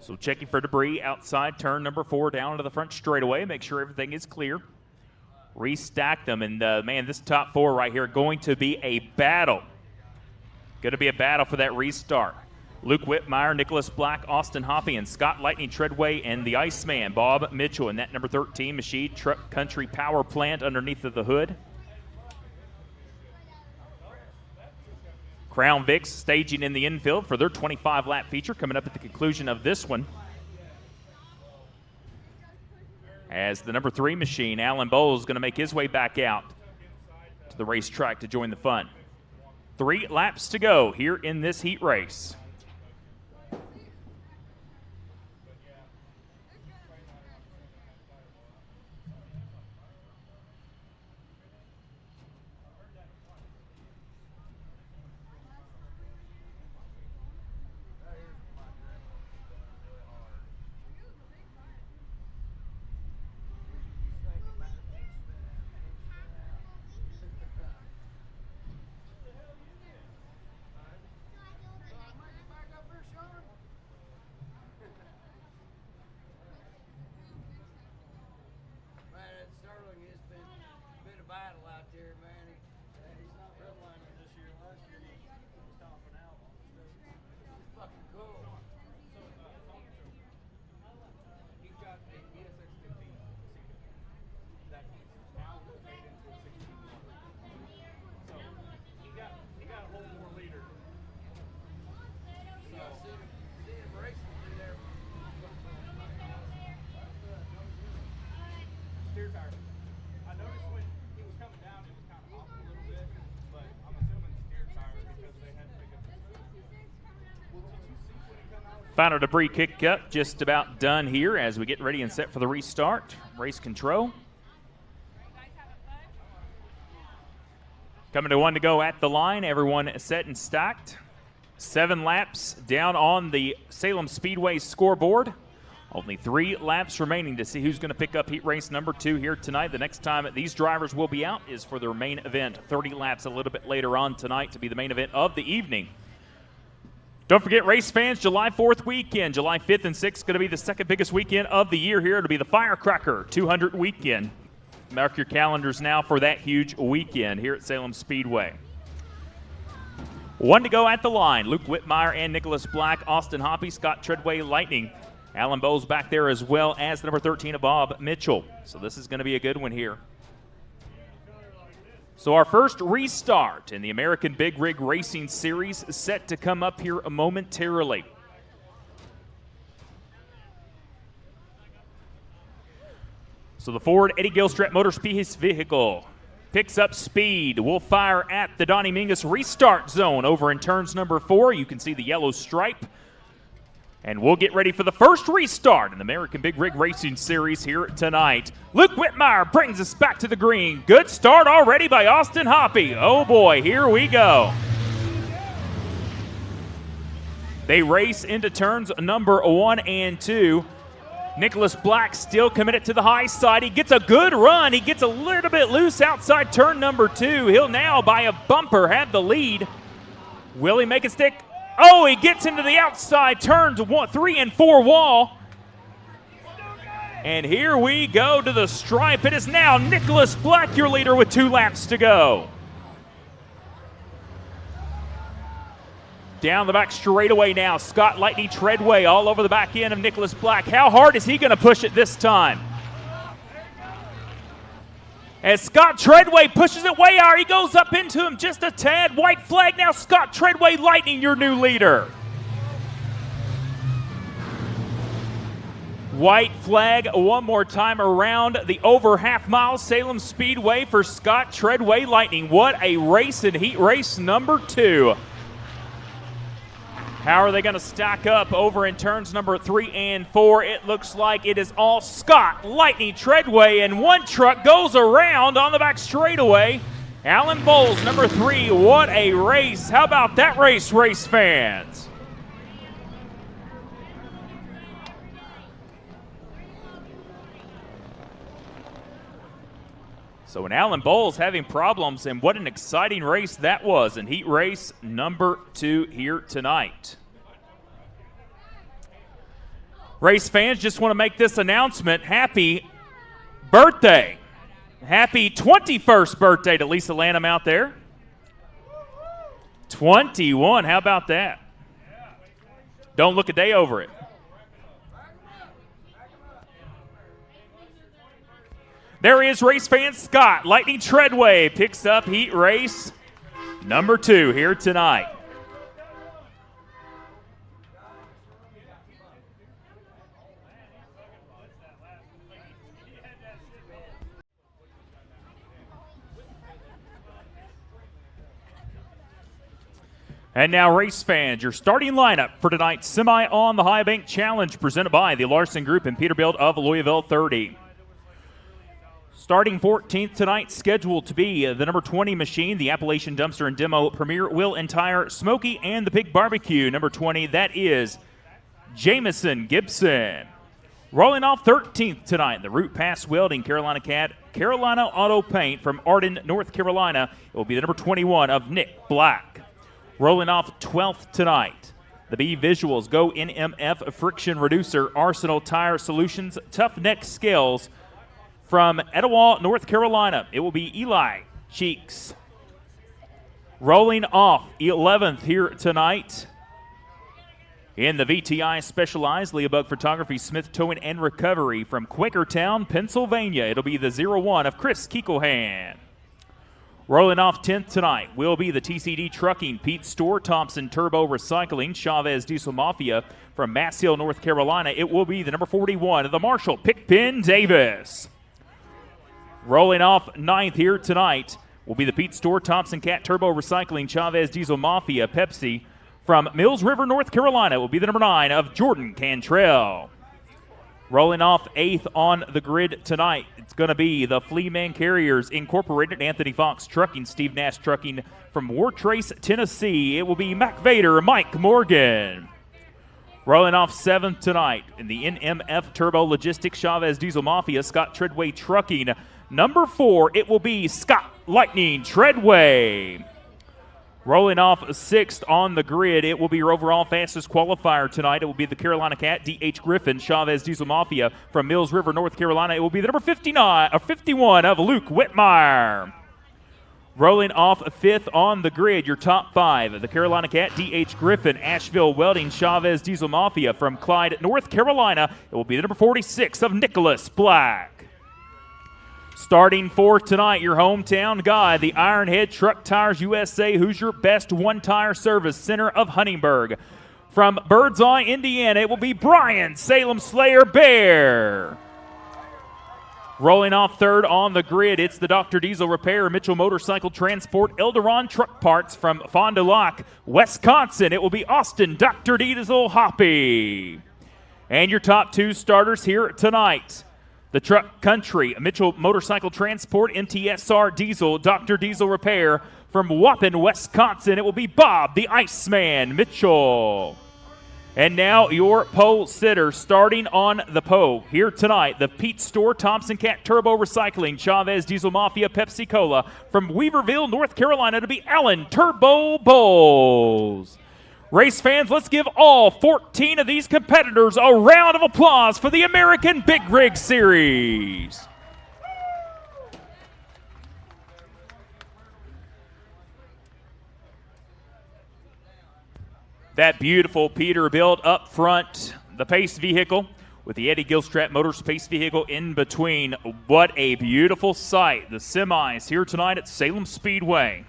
So checking for debris outside turn number 4 down to the front straightaway. Make sure everything is clear. Restack them. And, man, this top 4 right here going to be a battle. Going to be a battle for that restart. Luke Whitmire, Nicholas Black, Austin Hoppy, and Scott Lightning Treadway, and the Iceman, Bob Mitchell, in that number 13 machine truck country power plant underneath of the hood. Crown Vics staging in the infield for their 25-lap feature coming up at the conclusion of this one. As the number 3 machine, Alan Bowles, is going to make his way back out to the racetrack to join the fun. 3 laps to go here in this heat race. Final debris kick up, just about done here as we get ready and set for the restart. Race control. Coming to 1 to go at the line. Everyone set and stacked. 7 laps down on the Salem Speedway scoreboard. Only 3 laps remaining to see who's going to pick up heat race number 2 here tonight. The next time these drivers will be out is for their main event. 30 laps a little bit later on tonight to be the main event of the evening. Don't forget, race fans, July 4th weekend, July 5th and 6th, going to be the second biggest weekend of the year here. It'll be the Firecracker 200 weekend. Mark your calendars now for that huge weekend here at Salem Speedway. 1 to go at the line. Luke Whitmire and Nicholas Black, Austin Hoppy, Scott Treadway, Lightning. Alan Bowles back there as well as the number 13 of Bob Mitchell. So this is going to be a good one here. So our first restart in the American Big Rig Racing Series is set to come up here momentarily. So the Ford Eddie Gilstrap Motor Speed's vehicle picks up speed. We'll fire at the Donnie Mingus restart zone over in turns number 4. You can see the yellow stripe. And we'll get ready for the first restart in the American Big Rig Racing Series here tonight. Luke Whitmire brings us back to the green. Good start already by Austin Hoppy. Oh boy, here we go. They race into turns number 1 and 2. Nicholas Black still committed to the high side. He gets a good run. He gets a little bit loose outside turn number 2. He'll now, by a bumper, have the lead. Will he make it stick? Oh, he gets into the outside turns 3 and 4 wall. And here we go to the stripe. It is now Nicholas Black, your leader, with 2 laps to go. Down the back straightaway now. Scott Lightning Treadway all over the back end of Nicholas Black. How hard is he going to push it this time? As Scott Treadway pushes it way out, he goes up into him just a tad. White flag now. Scott Treadway Lightning, your new leader. White flag one more time around the over half-mile Salem Speedway for Scott Treadway Lightning. What a race in heat race number 2. How are they going to stack up over in turns number 3 and 4? It looks like it is all Scott Lightning Treadway, and one truck goes around on the back straightaway. Alan Bowles, number 3. What a race. How about that race fans? So when Alan Bowles having problems, and what an exciting race that was in heat race number 2 here tonight. Race fans, just want to make this announcement. Happy birthday. Happy 21st birthday to Lisa Lanham out there. 21, how about that? Don't look a day over it. There is race fan Scott Lightning Treadway picks up heat race number 2 here tonight. And now, race fans, your starting lineup for tonight's Semi on the High Bank Challenge presented by the Larson Group in Peterbilt of Louisville 30. Starting 14th tonight, scheduled to be the number 20 machine, the Appalachian Dumpster and Demo Premier Wheel and Tire Smoky and the Pig Barbecue. Number 20, that is Jamison Gibson. Rolling off 13th tonight, the Root Pass Welding Carolina Auto Paint from Arden, North Carolina. It will be the number 21 of Nick Black. Rolling off 12th tonight, the B Visuals Go NMF Friction Reducer Arsenal Tire Solutions Tough Neck Scales from Etowah, North Carolina. It will be Eli Cheeks. Rolling off 11th here tonight in the VTI Specialized Leobug Photography Smith Towing and Recovery from Quakertown, Pennsylvania. It'll be the 01 of Chris Keeklehan. Rolling off 10th tonight will be the TCD Trucking, Pete Store, Thompson Turbo Recycling, Chavez Diesel Mafia from Mass Hill, North Carolina. It will be the number 41 of the Marshall Pickpin Davis. Rolling off 9th here tonight will be the Pete Store, Thompson Cat Turbo Recycling, Chavez Diesel Mafia, Pepsi From Mills River, North Carolina, it will be the number 9 of Jordan Cantrell. Rolling off 8th on the grid tonight, it's going to be the Fleeman Carriers Incorporated, Anthony Fox Trucking, Steve Nash Trucking from Wartrace, Tennessee. It will be Mac Vader, Mike Morgan. Rolling off 7th tonight in the NMF Turbo Logistics Chavez Diesel Mafia, Scott Treadway Trucking. Number 4, it will be Scott Lightning Treadway. Rolling off 6th on the grid, it will be your overall fastest qualifier tonight. It will be the Carolina Cat, D.H. Griffin, Chavez Diesel Mafia from Mills River, North Carolina. It will be the number 51 of Luke Whitmire. Rolling off 5th on the grid, your top 5. The Carolina Cat, D.H. Griffin, Asheville Welding, Chavez Diesel Mafia from Clyde, North Carolina. It will be the number 46 of Nicholas Black. Starting 4th tonight, your hometown guy, the Ironhead Truck Tires USA Hoosier Best One Tire Service Center of Huntingburg. From Birdseye, Indiana, it will be Brian Salem Slayer Bear. Rolling off 3rd on the grid, it's the Dr. Diesel Repair, Mitchell Motorcycle Transport, Elderon Truck Parts from Fond du Lac, Wisconsin. It will be Austin Dr. Diesel Hoppy. And your top 2 starters here tonight. The Truck Country, Mitchell Motorcycle Transport, MTSR Diesel, Dr. Diesel Repair from Waupun, Wisconsin. It will be Bob the Iceman Mitchell. And now your pole sitter starting on the pole here tonight. The Pete Store, Thompson Cat Turbo Recycling, Chavez Diesel Mafia, Pepsi Cola from Weaverville, North Carolina to be Allen Turbo Bowles. Race fans, let's give all 14 of these competitors a round of applause for the American Big Rig Series. That beautiful Peterbilt up front, the Pace vehicle with the Eddie Gilstrap Motors Pace vehicle in between. What a beautiful sight. The semis here tonight at Salem Speedway.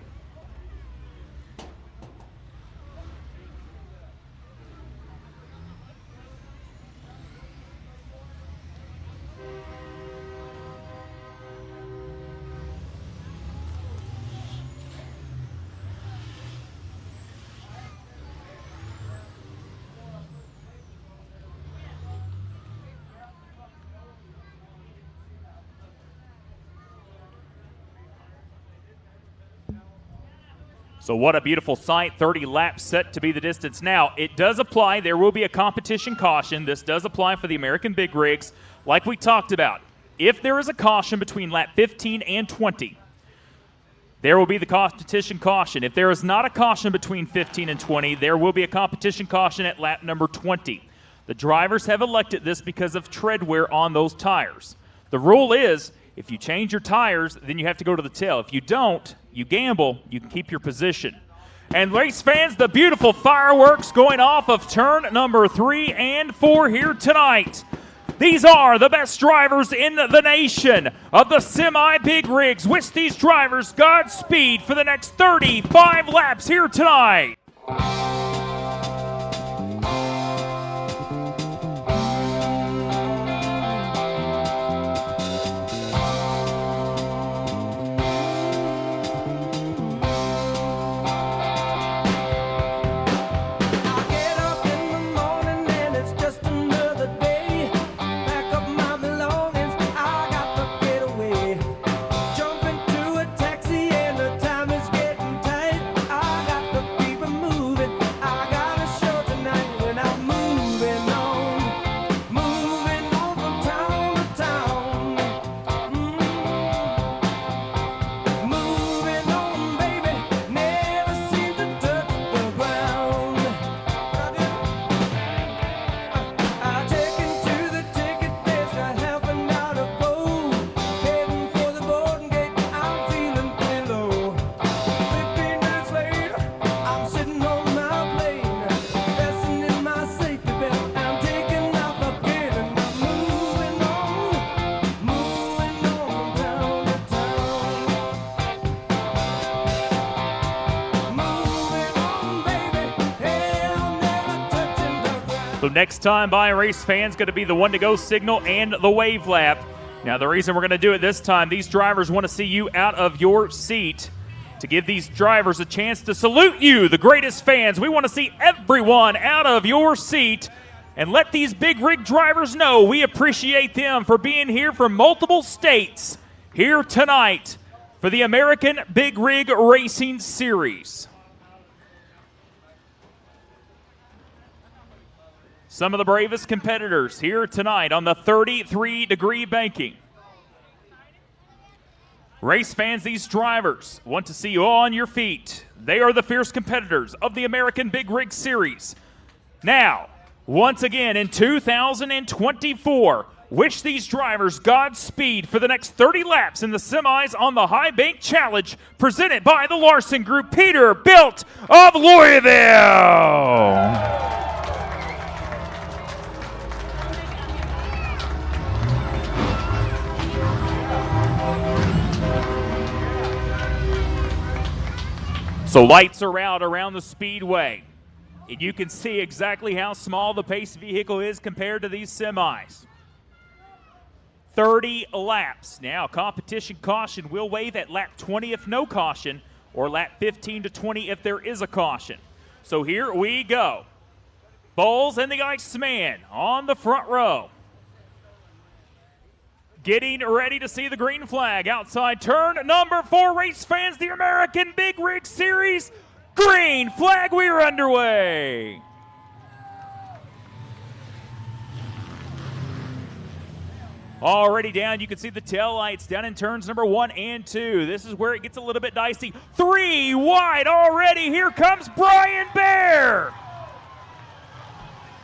So what a beautiful sight, 30 laps set to be the distance. Now, it does apply, there will be a competition caution. This does apply for the American Big Rigs. Like we talked about, if there is a caution between lap 15 and 20, there will be the competition caution. If there is not a caution between 15 and 20, there will be a competition caution at lap number 20. The drivers have elected this because of tread wear on those tires. The rule is, if you change your tires, then you have to go to the tail. If you don't, you gamble, you can keep your position. And race fans, the beautiful fireworks going off of turn number 3 and 4 here tonight. These are the best drivers in the nation of the semi-big rigs. Wish these drivers Godspeed for the next 35 laps here tonight. So next time by race fans going to be the one to go signal and the wave lap. Now the reason we're going to do it this time, these drivers want to see you out of your seat to give these drivers a chance to salute you, the greatest fans. We want to see everyone out of your seat and let these big rig drivers know we appreciate them for being here from multiple states here tonight for the American Big Rig Racing Series. Some of the bravest competitors here tonight on the 33-degree banking. Race fans, these drivers want to see you all on your feet. They are the fierce competitors of the American Big Rig Series. Now, once again in 2024, wish these drivers Godspeed for the next 30 laps in the semis on the High Bank Challenge presented by the Larson Group, Peterbilt of Louisville. So lights are out around the Speedway, and you can see exactly how small the pace vehicle is compared to these semis. 30 laps. Now, competition caution will wave at lap 20 if no caution, or lap 15 to 20 if there is a caution. So here we go. Bowles and the Iceman on the front row. Getting ready to see the green flag outside turn number 4. Race fans, the American Big Rig Series, green flag, we're underway. Already down, you can see the tail lights down in turns number 1 and 2. This is where it gets a little bit dicey. 3 wide already, here comes Brian Bear.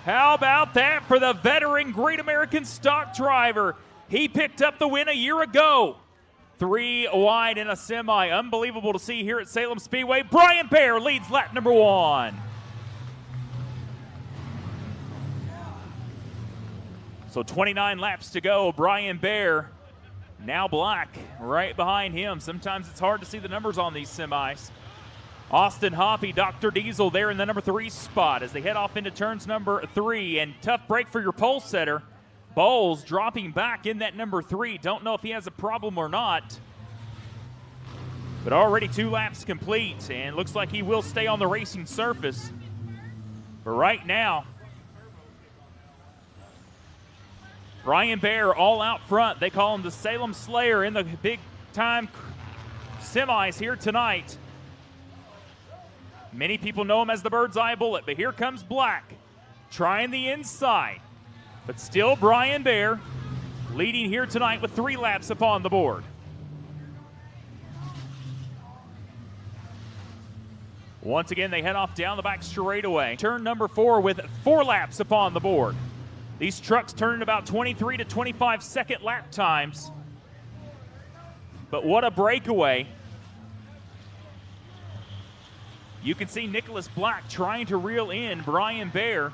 How about that for the veteran Great American stock driver? He picked up the win a year ago. 3 wide in a semi. Unbelievable to see here at Salem Speedway. Brian Bear leads lap number 1. So 29 laps to go. Brian Bear, now black, right behind him. Sometimes it's hard to see the numbers on these semis. Austin Hoppy, Dr. Diesel there in the number 3 spot as they head off into turns number 3. And tough break for your pole setter. Bowles dropping back in that number 3. Don't know if he has a problem or not. But already 2 laps complete, and looks like he will stay on the racing surface. But right now, Brian Bear all out front. They call him the Salem Slayer in the big-time semis here tonight. Many people know him as the Bird's Eye Bullet, but here comes Black, trying the inside. But still Brian Bear leading here tonight with 3 laps upon the board. Once again, they head off down the back straightaway. Turn number 4 with 4 laps upon the board. These trucks turn in about 23 to 25 second lap times. But what a breakaway. You can see Nicholas Black trying to reel in Brian Bear.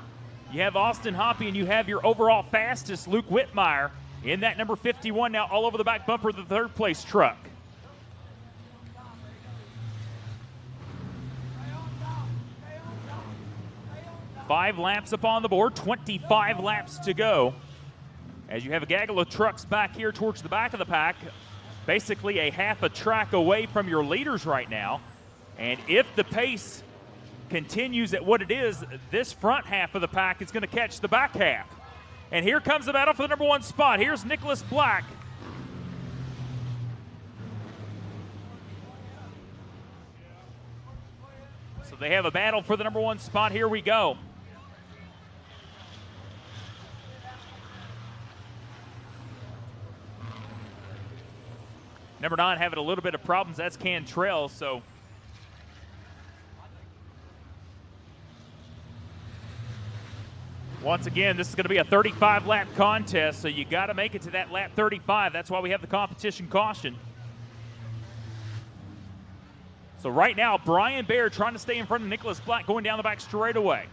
You have Austin Hoppy, and you have your overall fastest, Luke Whitmire, in that number 51 now all over the back bumper of the 3rd place truck. Five laps upon the board, 25 laps to go. As you have a gaggle of trucks back here towards the back of the pack, basically a half a track away from your leaders right now. And if the pace continues at what it is, this front half of the pack is going to catch the back half. And here comes the battle for the number 1 spot. Here's Nicholas Black. So they have a battle for the number 1 spot. Here we go. Number 9 having a little bit of problems. That's Cantrell, so once again, this is going to be a 35-lap contest, so you got to make it to that lap 35. That's why we have the competition caution. So right now, Brian Bear trying to stay in front of Nicholas Black going down the back straightaway.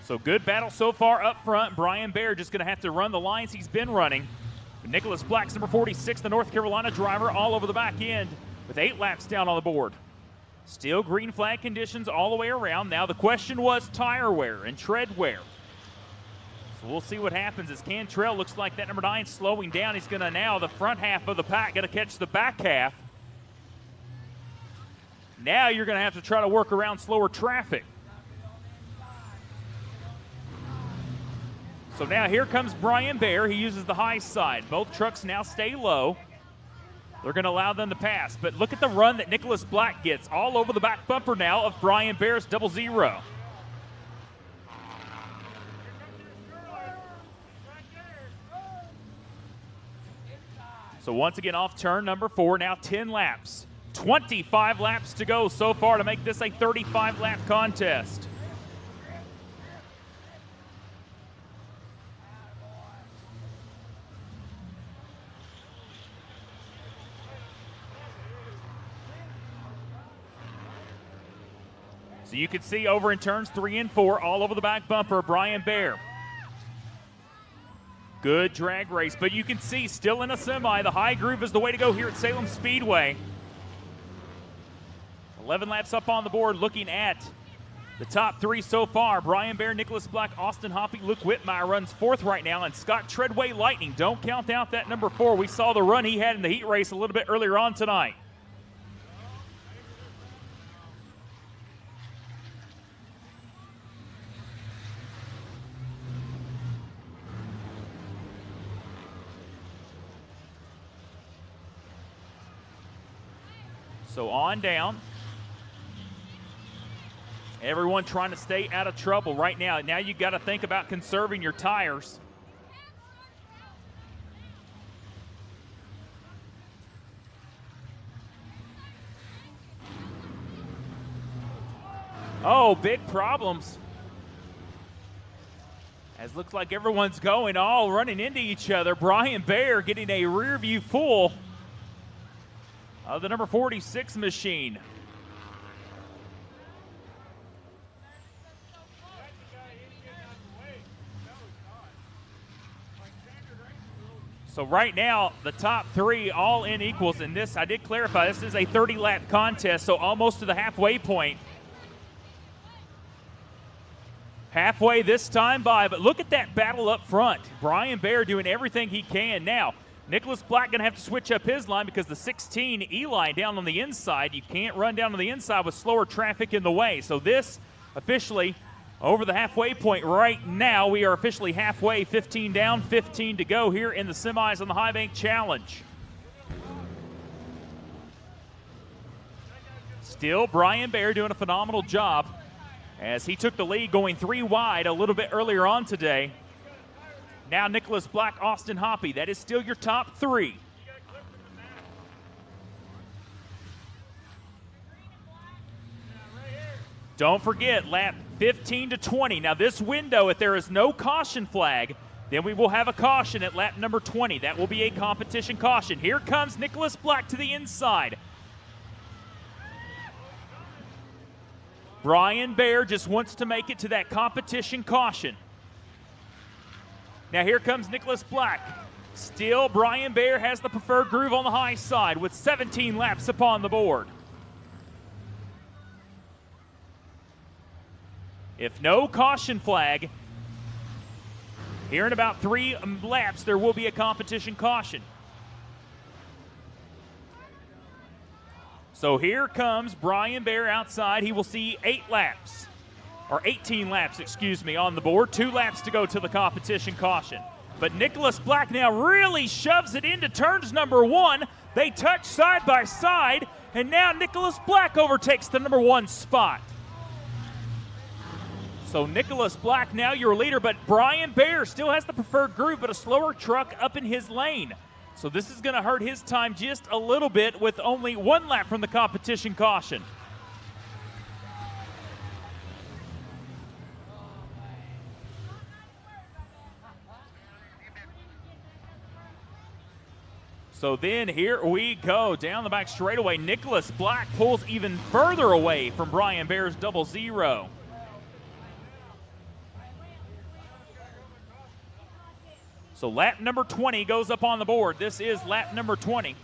So good battle so far up front. Brian Bear just going to have to run the lines he's been running. But Nicholas Black's number 46, the North Carolina driver, all over the back end with 8 laps down on the board. Still green flag conditions all the way around. Now the question was tire wear and tread wear. So we'll see what happens as Cantrell looks like that number 9 slowing down. He's going to now, the front half of the pack, going to catch the back half. Now you're going to have to try to work around slower traffic. So now here comes Brian Bear. He uses the high side. Both trucks now stay low. They're going to allow them to pass. But look at the run that Nicholas Black gets all over the back bumper now of Brian Bear's 00. So once again off turn number 4, now 10 laps. 25 laps to go so far to make this a 35-lap contest. So you can see over in turns 3 and 4, all over the back bumper, Brian Bear. Good drag race, but you can see still in a semi, the high groove is the way to go here at Salem Speedway. 11 laps up on the board, looking at the top 3 so far. Brian Bear, Nicholas Black, Austin Hoppy, Luke Whitmire runs 4th right now, and Scott Treadway Lightning. Don't count out that number 4. We saw the run he had in the heat race a little bit earlier on tonight. So on down. Everyone trying to stay out of trouble right now. Now you got to think about conserving your tires. Oh, big problems. As looks like everyone's going all running into each other. Brian Bear getting a rear view full of the number 46 machine. So right now, the top 3 all in equals. And this, I did clarify, this is a 30-lap contest, so almost to the halfway point. Halfway this time by, but look at that battle up front. Brian Bear doing everything he can. Now, Nicholas Black going to have to switch up his line because the 16 E-line down on the inside, you can't run down on the inside with slower traffic in the way. So this officially over the halfway point right now. We are officially halfway, 15 down, 15 to go here in the semis on the High Bank Challenge. Still, Brian Bear doing a phenomenal job as he took the lead going 3 wide a little bit earlier on today. Now Nicholas Black, Austin Hoppy. That is still your top 3. Don't forget, lap 15 to 20. Now this window, if there is no caution flag, then we will have a caution at lap number 20. That will be a competition caution. Here comes Nicholas Black to the inside. Brian Bear just wants to make it to that competition caution. Now here comes Nicholas Black. Still, Brian Bear has the preferred groove on the high side with 17 laps upon the board. If no caution flag, here in about 3 laps, there will be a competition caution. So here comes Brian Bear outside. He will see 8 laps, or 18 laps, excuse me, on the board. 2 laps to go to the competition caution. But Nicholas Black now really shoves it into turns number 1. They touch side by side, and now Nicholas Black overtakes the number 1 spot. So Nicholas Black now your leader, but Brian Bear still has the preferred groove, but a slower truck up in his lane. So this is going to hurt his time just a little bit with only 1 lap from the competition caution. So then here we go down the back straightaway. Nicholas Black pulls even further away from Brian Bear's 00. So lap number 20 goes up on the board. This is lap number 20.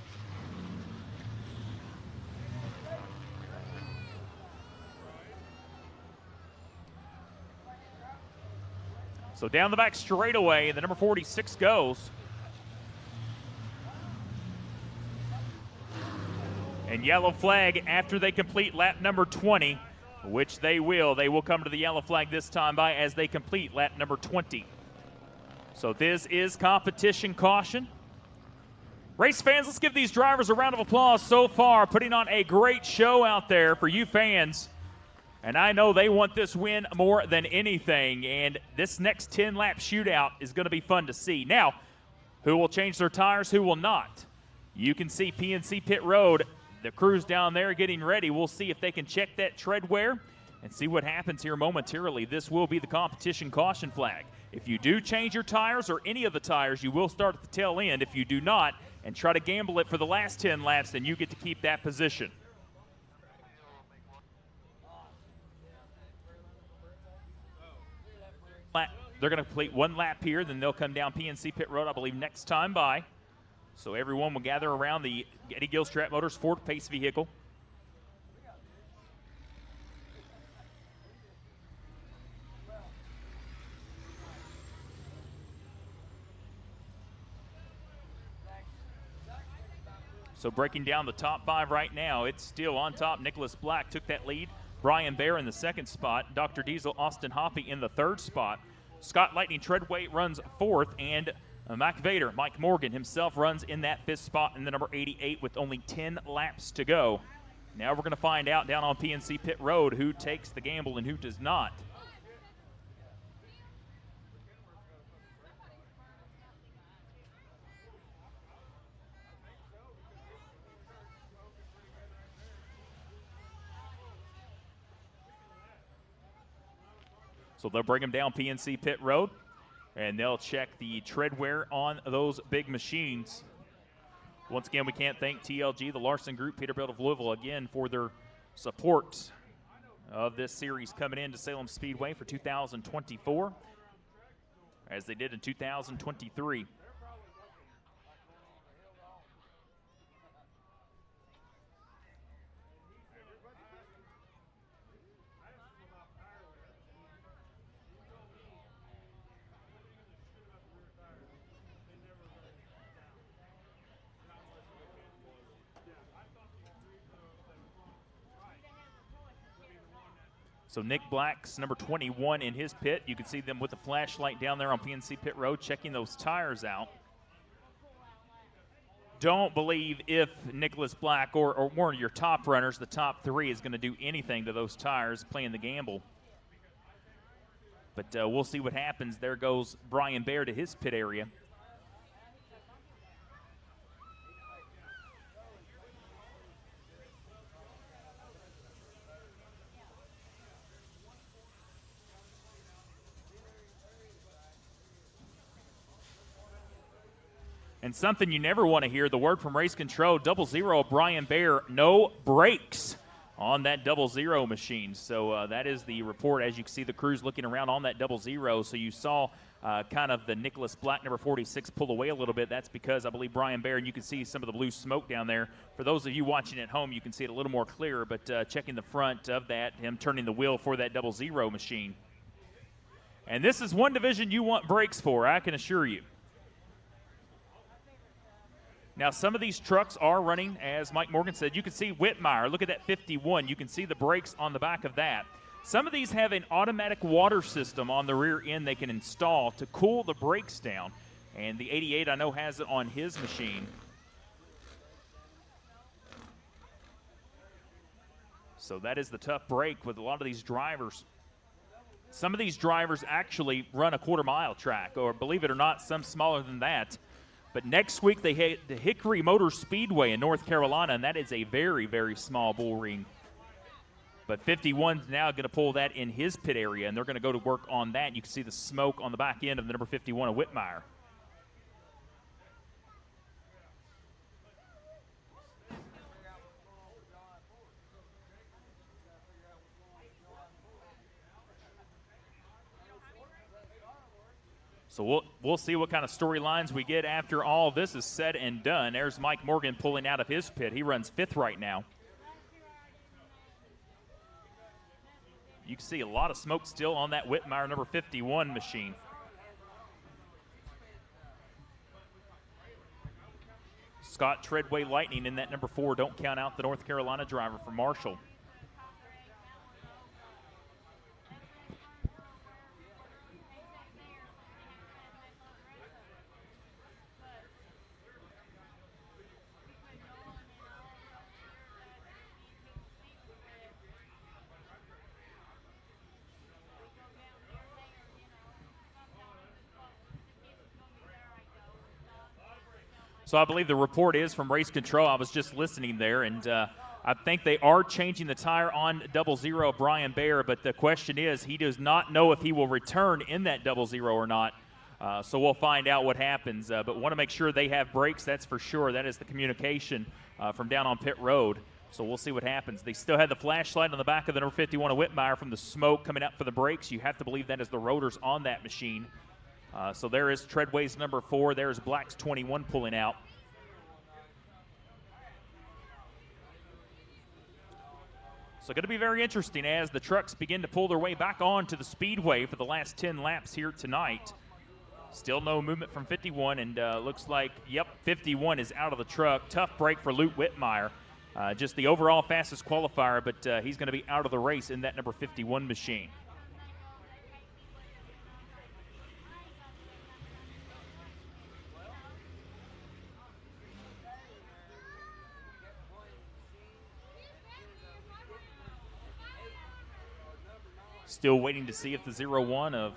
So So down the back straightaway, the number 46 goes. And yellow flag after they complete lap number 20, which they will. They will come to the yellow flag this time by as they complete lap number 20. So this is competition caution. Race fans, let's give these drivers a round of applause so far, putting on a great show out there for you fans. And I know they want this win more than anything. And this next 10-lap shootout is going to be fun to see. Now, who will change their tires, who will not? You can see PNC Pit Road, the crews down there getting ready. We'll see if they can check that tread wear and see what happens here momentarily. This will be the competition caution flag. If you do change your tires or any of the tires, you will start at the tail end. If you do not and try to gamble it for the last 10 laps, then you get to keep that position. They're going to complete one lap here, then they'll come down PNC Pit Road, I believe, next time by. So everyone will gather around the Eddie Gilstrap Motors Ford Pace vehicle. So breaking down the top 5 right now, it's still on top. Nicholas Black took that lead. Brian Bear in the 2nd spot. Dr. Diesel, Austin Hoppy in the 3rd spot. Scott Lightning Treadway runs 4th, and Mac Vader, Mike Morgan himself, runs in that 5th spot in the number 88 with only 10 laps to go. Now we're going to find out down on PNC Pit Road who takes the gamble and who does not. So they'll bring them down PNC Pit Road, and they'll check the tread wear on those big machines. Once again, we can't thank TLG, the Larson Group, Peterbilt of Louisville, again for their support of this series coming into Salem Speedway for 2024, as they did in 2023. So Nick Black's number 21 in his pit. You can see them with the flashlight down there on PNC Pit Road checking those tires out. Don't believe if Nicholas Black or one of your top runners, the top 3, is going to do anything to those tires playing the gamble. But we'll see what happens. There goes Brian Bear to his pit area. And something you never want to hear, the word from Race Control, 00 Brian Bear, no brakes on that 00 machine. So that is the report. As you can see, the crews looking around on that 00. So you saw kind of the Nicholas Black number 46 pull away a little bit. That's because I believe Brian Bear, and you can see some of the blue smoke down there. For those of you watching at home, you can see it a little more clear, but checking the front of that, him turning the wheel for that 00 machine. And this is one division you want brakes for, I can assure you. Now, some of these trucks are running, as Mike Morgan said. You can see Whitmire. Look at that 51. You can see the brakes on the back of that. Some of these have an automatic water system on the rear end they can install to cool the brakes down. And the 88, I know, has it on his machine. So that is the tough break with a lot of these drivers. Some of these drivers actually run a quarter-mile track, or believe it or not, some smaller than that. But next week they hit the Hickory Motor Speedway in North Carolina, and that is a very, very small bull ring. But 51's now going to pull that in his pit area, and they're going to go to work on that. You can see the smoke on the back end of the number 51 of Whitmire. So we'll see what kind of storylines we get after all this is said and done. There's Mike Morgan pulling out of his pit. He runs 5th right now. You can see a lot of smoke still on that Whitmire number 51 machine. Scott Treadway Lightning in that number 4. Don't count out the North Carolina driver for Marshall. So I believe the report is from race control. I was just listening there, and I think they are changing the tire on 00 Brian Baer, but the question is he does not know if he will return in that 00 or not. So we'll find out what happens, but want to make sure they have brakes, that's for sure. That is the communication from down on pit road. So we'll see what happens. They still had the flashlight on the back of the number 51 of Whitmire from the smoke coming out for the brakes. You have to believe that is the rotors on that machine. So there is Treadway's number 4. There's Black's 21 pulling out. So going to be very interesting as the trucks begin to pull their way back onto the Speedway for the last 10 laps here tonight. Still no movement from 51, and looks like, 51 is out of the truck. Tough break for Luke Whitmire. Just the overall fastest qualifier, but he's going to be out of the race in that number 51 machine. Still waiting to see if the 01 of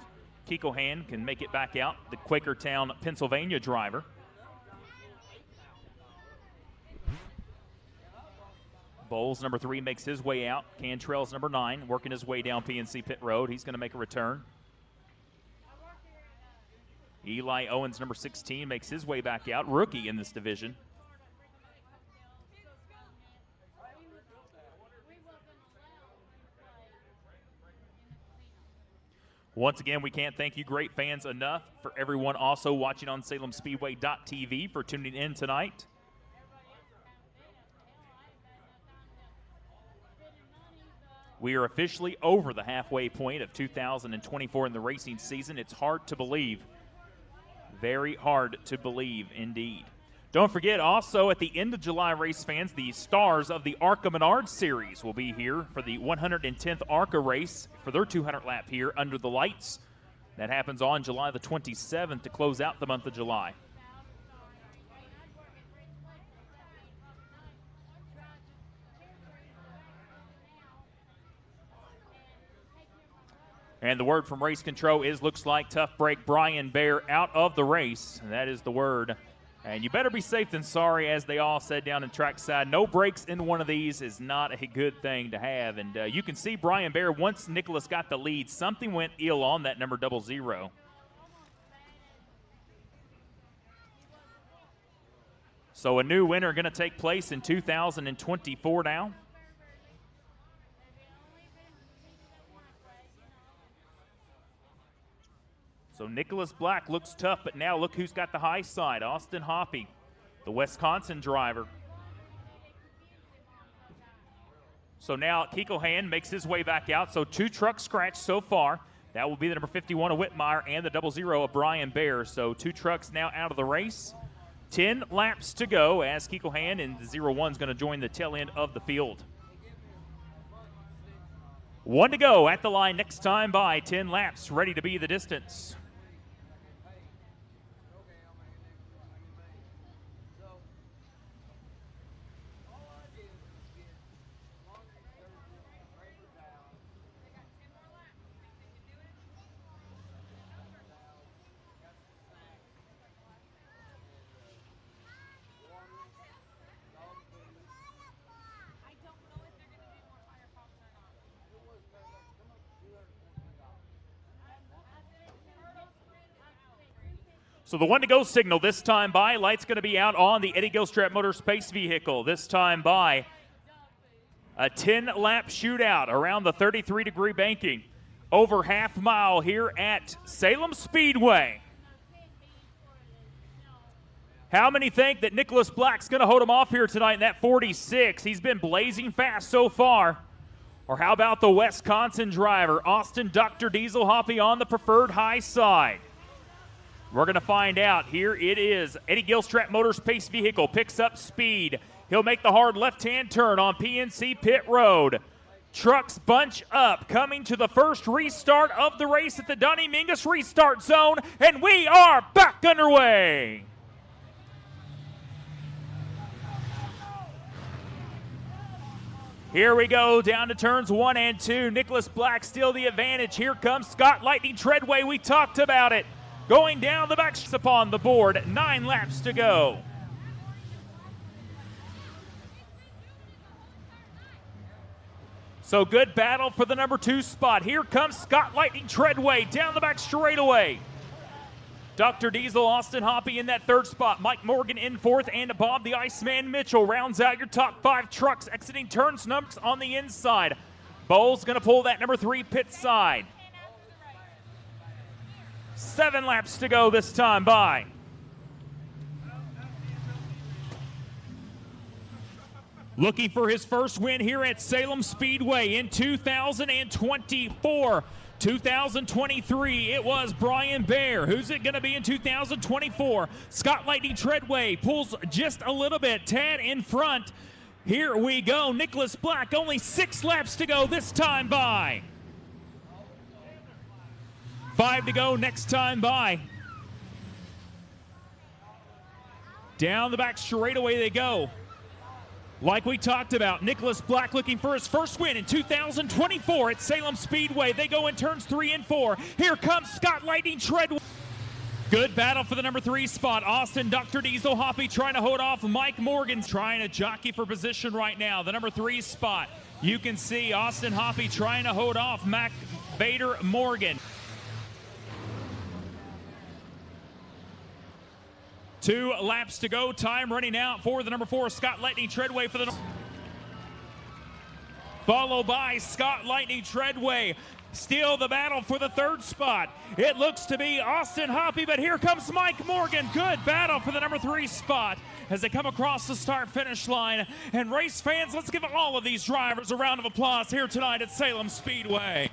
Kekohan can make it back out, the Quakertown, Pennsylvania driver. Bowles, number 3, makes his way out. Cantrell's number 9, working his way down PNC pit road. He's going to make a return. Eli Owens, number 16, makes his way back out, rookie in this division. Once again, we can't thank you great fans enough. For everyone also watching on SalemSpeedway.tv for tuning in tonight. We are officially over the halfway point of 2024 in the racing season. It's hard to believe. Very hard to believe indeed. Don't forget, also at the end of July, race fans, the stars of the ARCA Menard Series will be here for the 110th ARCA race for their 200 lap here under the lights. That happens on July the 27th to close out the month of July. And the word from race control is looks like tough break Brian Baer out of the race. And that is the word. And you better be safe than sorry, as they all said down in trackside. No breaks in one of these is not a good thing to have. And you can see Brian Baer, once Nicholas got the lead, something went ill on that number 00. So a new winner going to take place in 2024 now. So Nicholas Black looks tough, but now look who's got the high side. Austin Hoppy, the Wisconsin driver. So now Kekohan makes his way back out. So 2 trucks scratched so far. That will be the number 51 of Whitmire and the 00 of Brian Baer. So 2 trucks now out of the race. 10 laps to go as Kekohan and the 01 is going to join the tail end of the field. 1 to go at the line next time by. 10 laps ready to be the distance. So the 1 to go signal this time by. Light's going to be out on the Eddie Gilstrap Motor Space Vehicle. This time by a 10-lap shootout around the 33-degree banking. Over half mile here at Salem Speedway. How many think that Nicholas Black's going to hold him off here tonight in that 46? He's been blazing fast so far. Or how about the Wisconsin driver, Austin Dr. Diesel Hoppy on the preferred high side? We're going to find out. Here it is. Eddie Gilstrap Motors Pace Vehicle picks up speed. He'll make the hard left-hand turn on PNC Pit Road. Trucks bunch up, coming to the first restart of the race at the Donnie Mingus restart zone, and we are back underway. Here we go, down to turns 1 and 2. Nicholas Black still the advantage. Here comes Scott Lightning Treadway. We talked about it. Going down the back upon the board. 9 laps to go. So good battle for the number 2 spot. Here comes Scott Lightning Treadway down the back straightaway. Dr. Diesel, Austin Hoppy in that 3rd spot. Mike Morgan in 4th, and Bob the Iceman Mitchell rounds out your top 5 trucks exiting turns numbers on the inside. Bowles going to pull that number 3 pit side. 7 laps to go this time by. Looking for his first win here at Salem Speedway in 2024. 2023, it was Brian Bear. Who's it going to be in 2024? Scott Lightning Treadway pulls just a little bit. Tad in front. Here we go. Nicholas Black, only 6 laps to go this time by. 5 to go next time by. Down the back straightaway they go. Like we talked about, Nicholas Black looking for his first win in 2024 at Salem Speedway. They go in turns 3 and 4. Here comes Scott Lightning Treadway. Good battle for the number 3 spot. Austin, Dr. Diesel, Hoppy trying to hold off Mike Morgan. Trying to jockey for position right now. The number 3 spot. You can see Austin Hoppy trying to hold off Mac Vader Morgan. 2 laps to go. Time running out for the number 4, Scott Lightning Treadway for the... Followed by Scott Lightning Treadway. Still the battle for the 3rd spot. It looks to be Austin Hoppy, but here comes Mike Morgan. Good battle for the number 3 spot as they come across the start-finish line. And race fans, let's give all of these drivers a round of applause here tonight at Salem Speedway.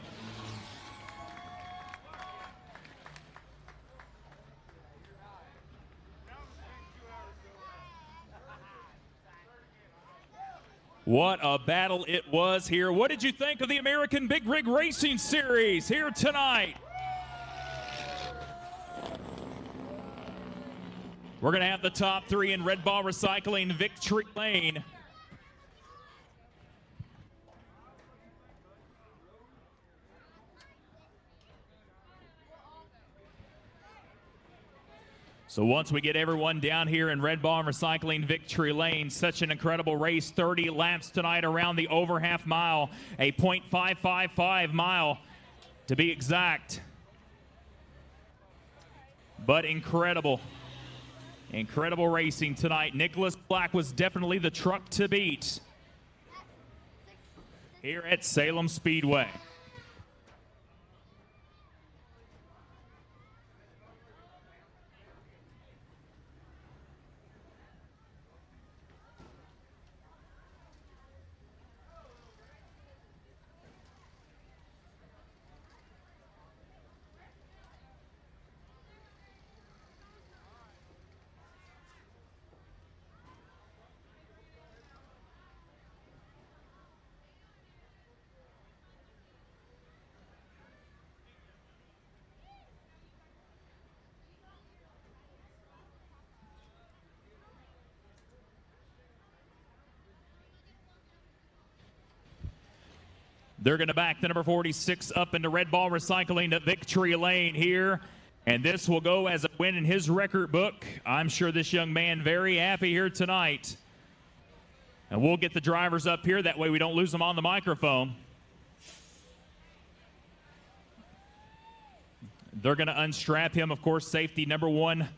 What a battle it was here. What did you think of the American Big Rig Racing Series here tonight? We're going to have the top 3 in Red Ball Recycling Victory Lane. So once we get everyone down here in Red Ball Recycling Victory Lane, such an incredible race, 30 laps tonight around the over half mile, a .555 mile to be exact. But incredible, incredible racing tonight. Nicholas Black was definitely the truck to beat here at Salem Speedway. They're going to back the number 46 up into Red Ball Recycling to Victory Lane here. And this will go as a win in his record book. I'm sure this young man very happy here tonight. And we'll get the drivers up here. That way we don't lose them on the microphone. They're going to unstrap him. Of course, safety number 1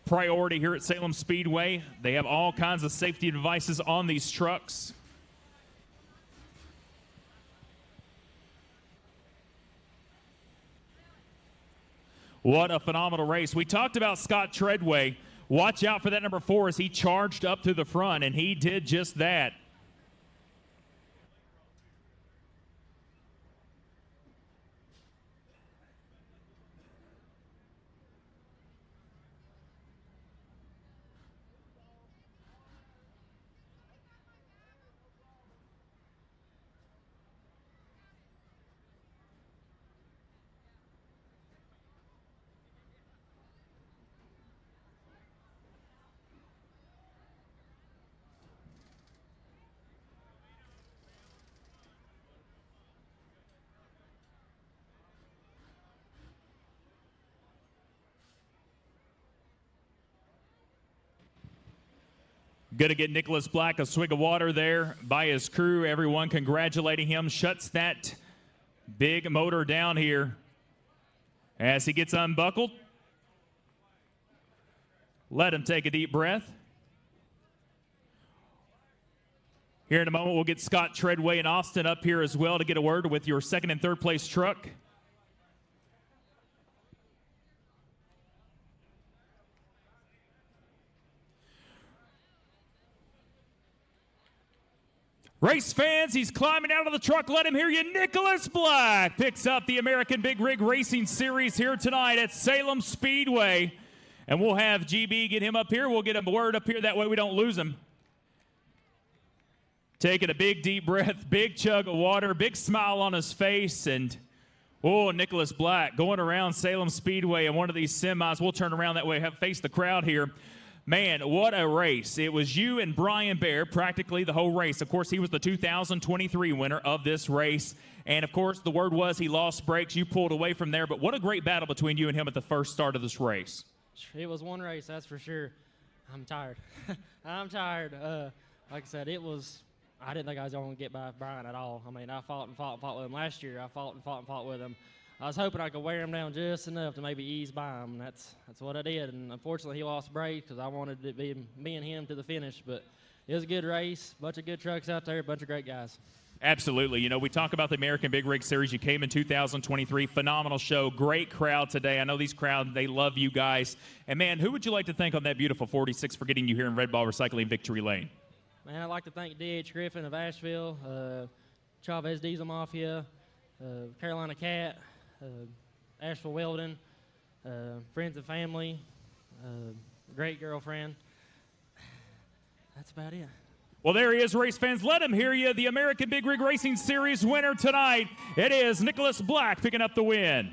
priority here at Salem Speedway. They have all kinds of safety devices on these trucks. What a phenomenal race. We talked about Scott Treadway. Watch out for that number 4 as he charged up to the front, and he did just that. Going to get Nicholas Black a swig of water there by his crew. Everyone congratulating him. Shuts that big motor down here as he gets unbuckled. Let him take a deep breath. Here in a moment, we'll get Scott Treadway and Austin up here as well to get a word with your second and third place truck. Race fans, he's climbing out of the truck. Let him hear you. Nicholas Black picks up the American Big Rig Racing Series here tonight at Salem Speedway. And we'll have GB get him up here. We'll get him a word up here. That way we don't lose him. Taking a big deep breath, big chug of water, big smile on his face. And, oh, Nicholas Black going around Salem Speedway in one of these semis. We'll turn around that way, face the crowd here. Man, what a race. It was you and Brian Bear practically the whole race. Of course, he was the 2023 winner of this race. And, of course, the word was he lost brakes. You pulled away from there. But what a great battle between you and him at the first start of this race. It was one race, that's for sure. I'm tired. I'm tired. Like I said, it was – I didn't think I was going to get by Brian at all. I mean, I fought with him last year. I fought with him. I was hoping I could wear him down just enough to maybe ease by him. That's what I did. And unfortunately, he lost brakes because I wanted to be me and him to the finish. But it was a good race. Bunch of good trucks out there. Bunch of great guys. Absolutely. You know, we talk about the American Big Rig Series. You came in 2023. Phenomenal show. Great crowd today. I know these crowds, they love you guys. And, man, who would you like to thank on that beautiful 46 for getting you here in Red Ball Recycling Victory Lane? Man, I'd like to thank D.H. Griffin of Asheville, Chavez Diesel Mafia, Carolina Cat, Asheville Weldon, friends and family, great girlfriend. That's about it. Well, there he is, race fans. Let him hear you. The American Big Rig Racing Series winner tonight. It is Nicholas Black picking up the win.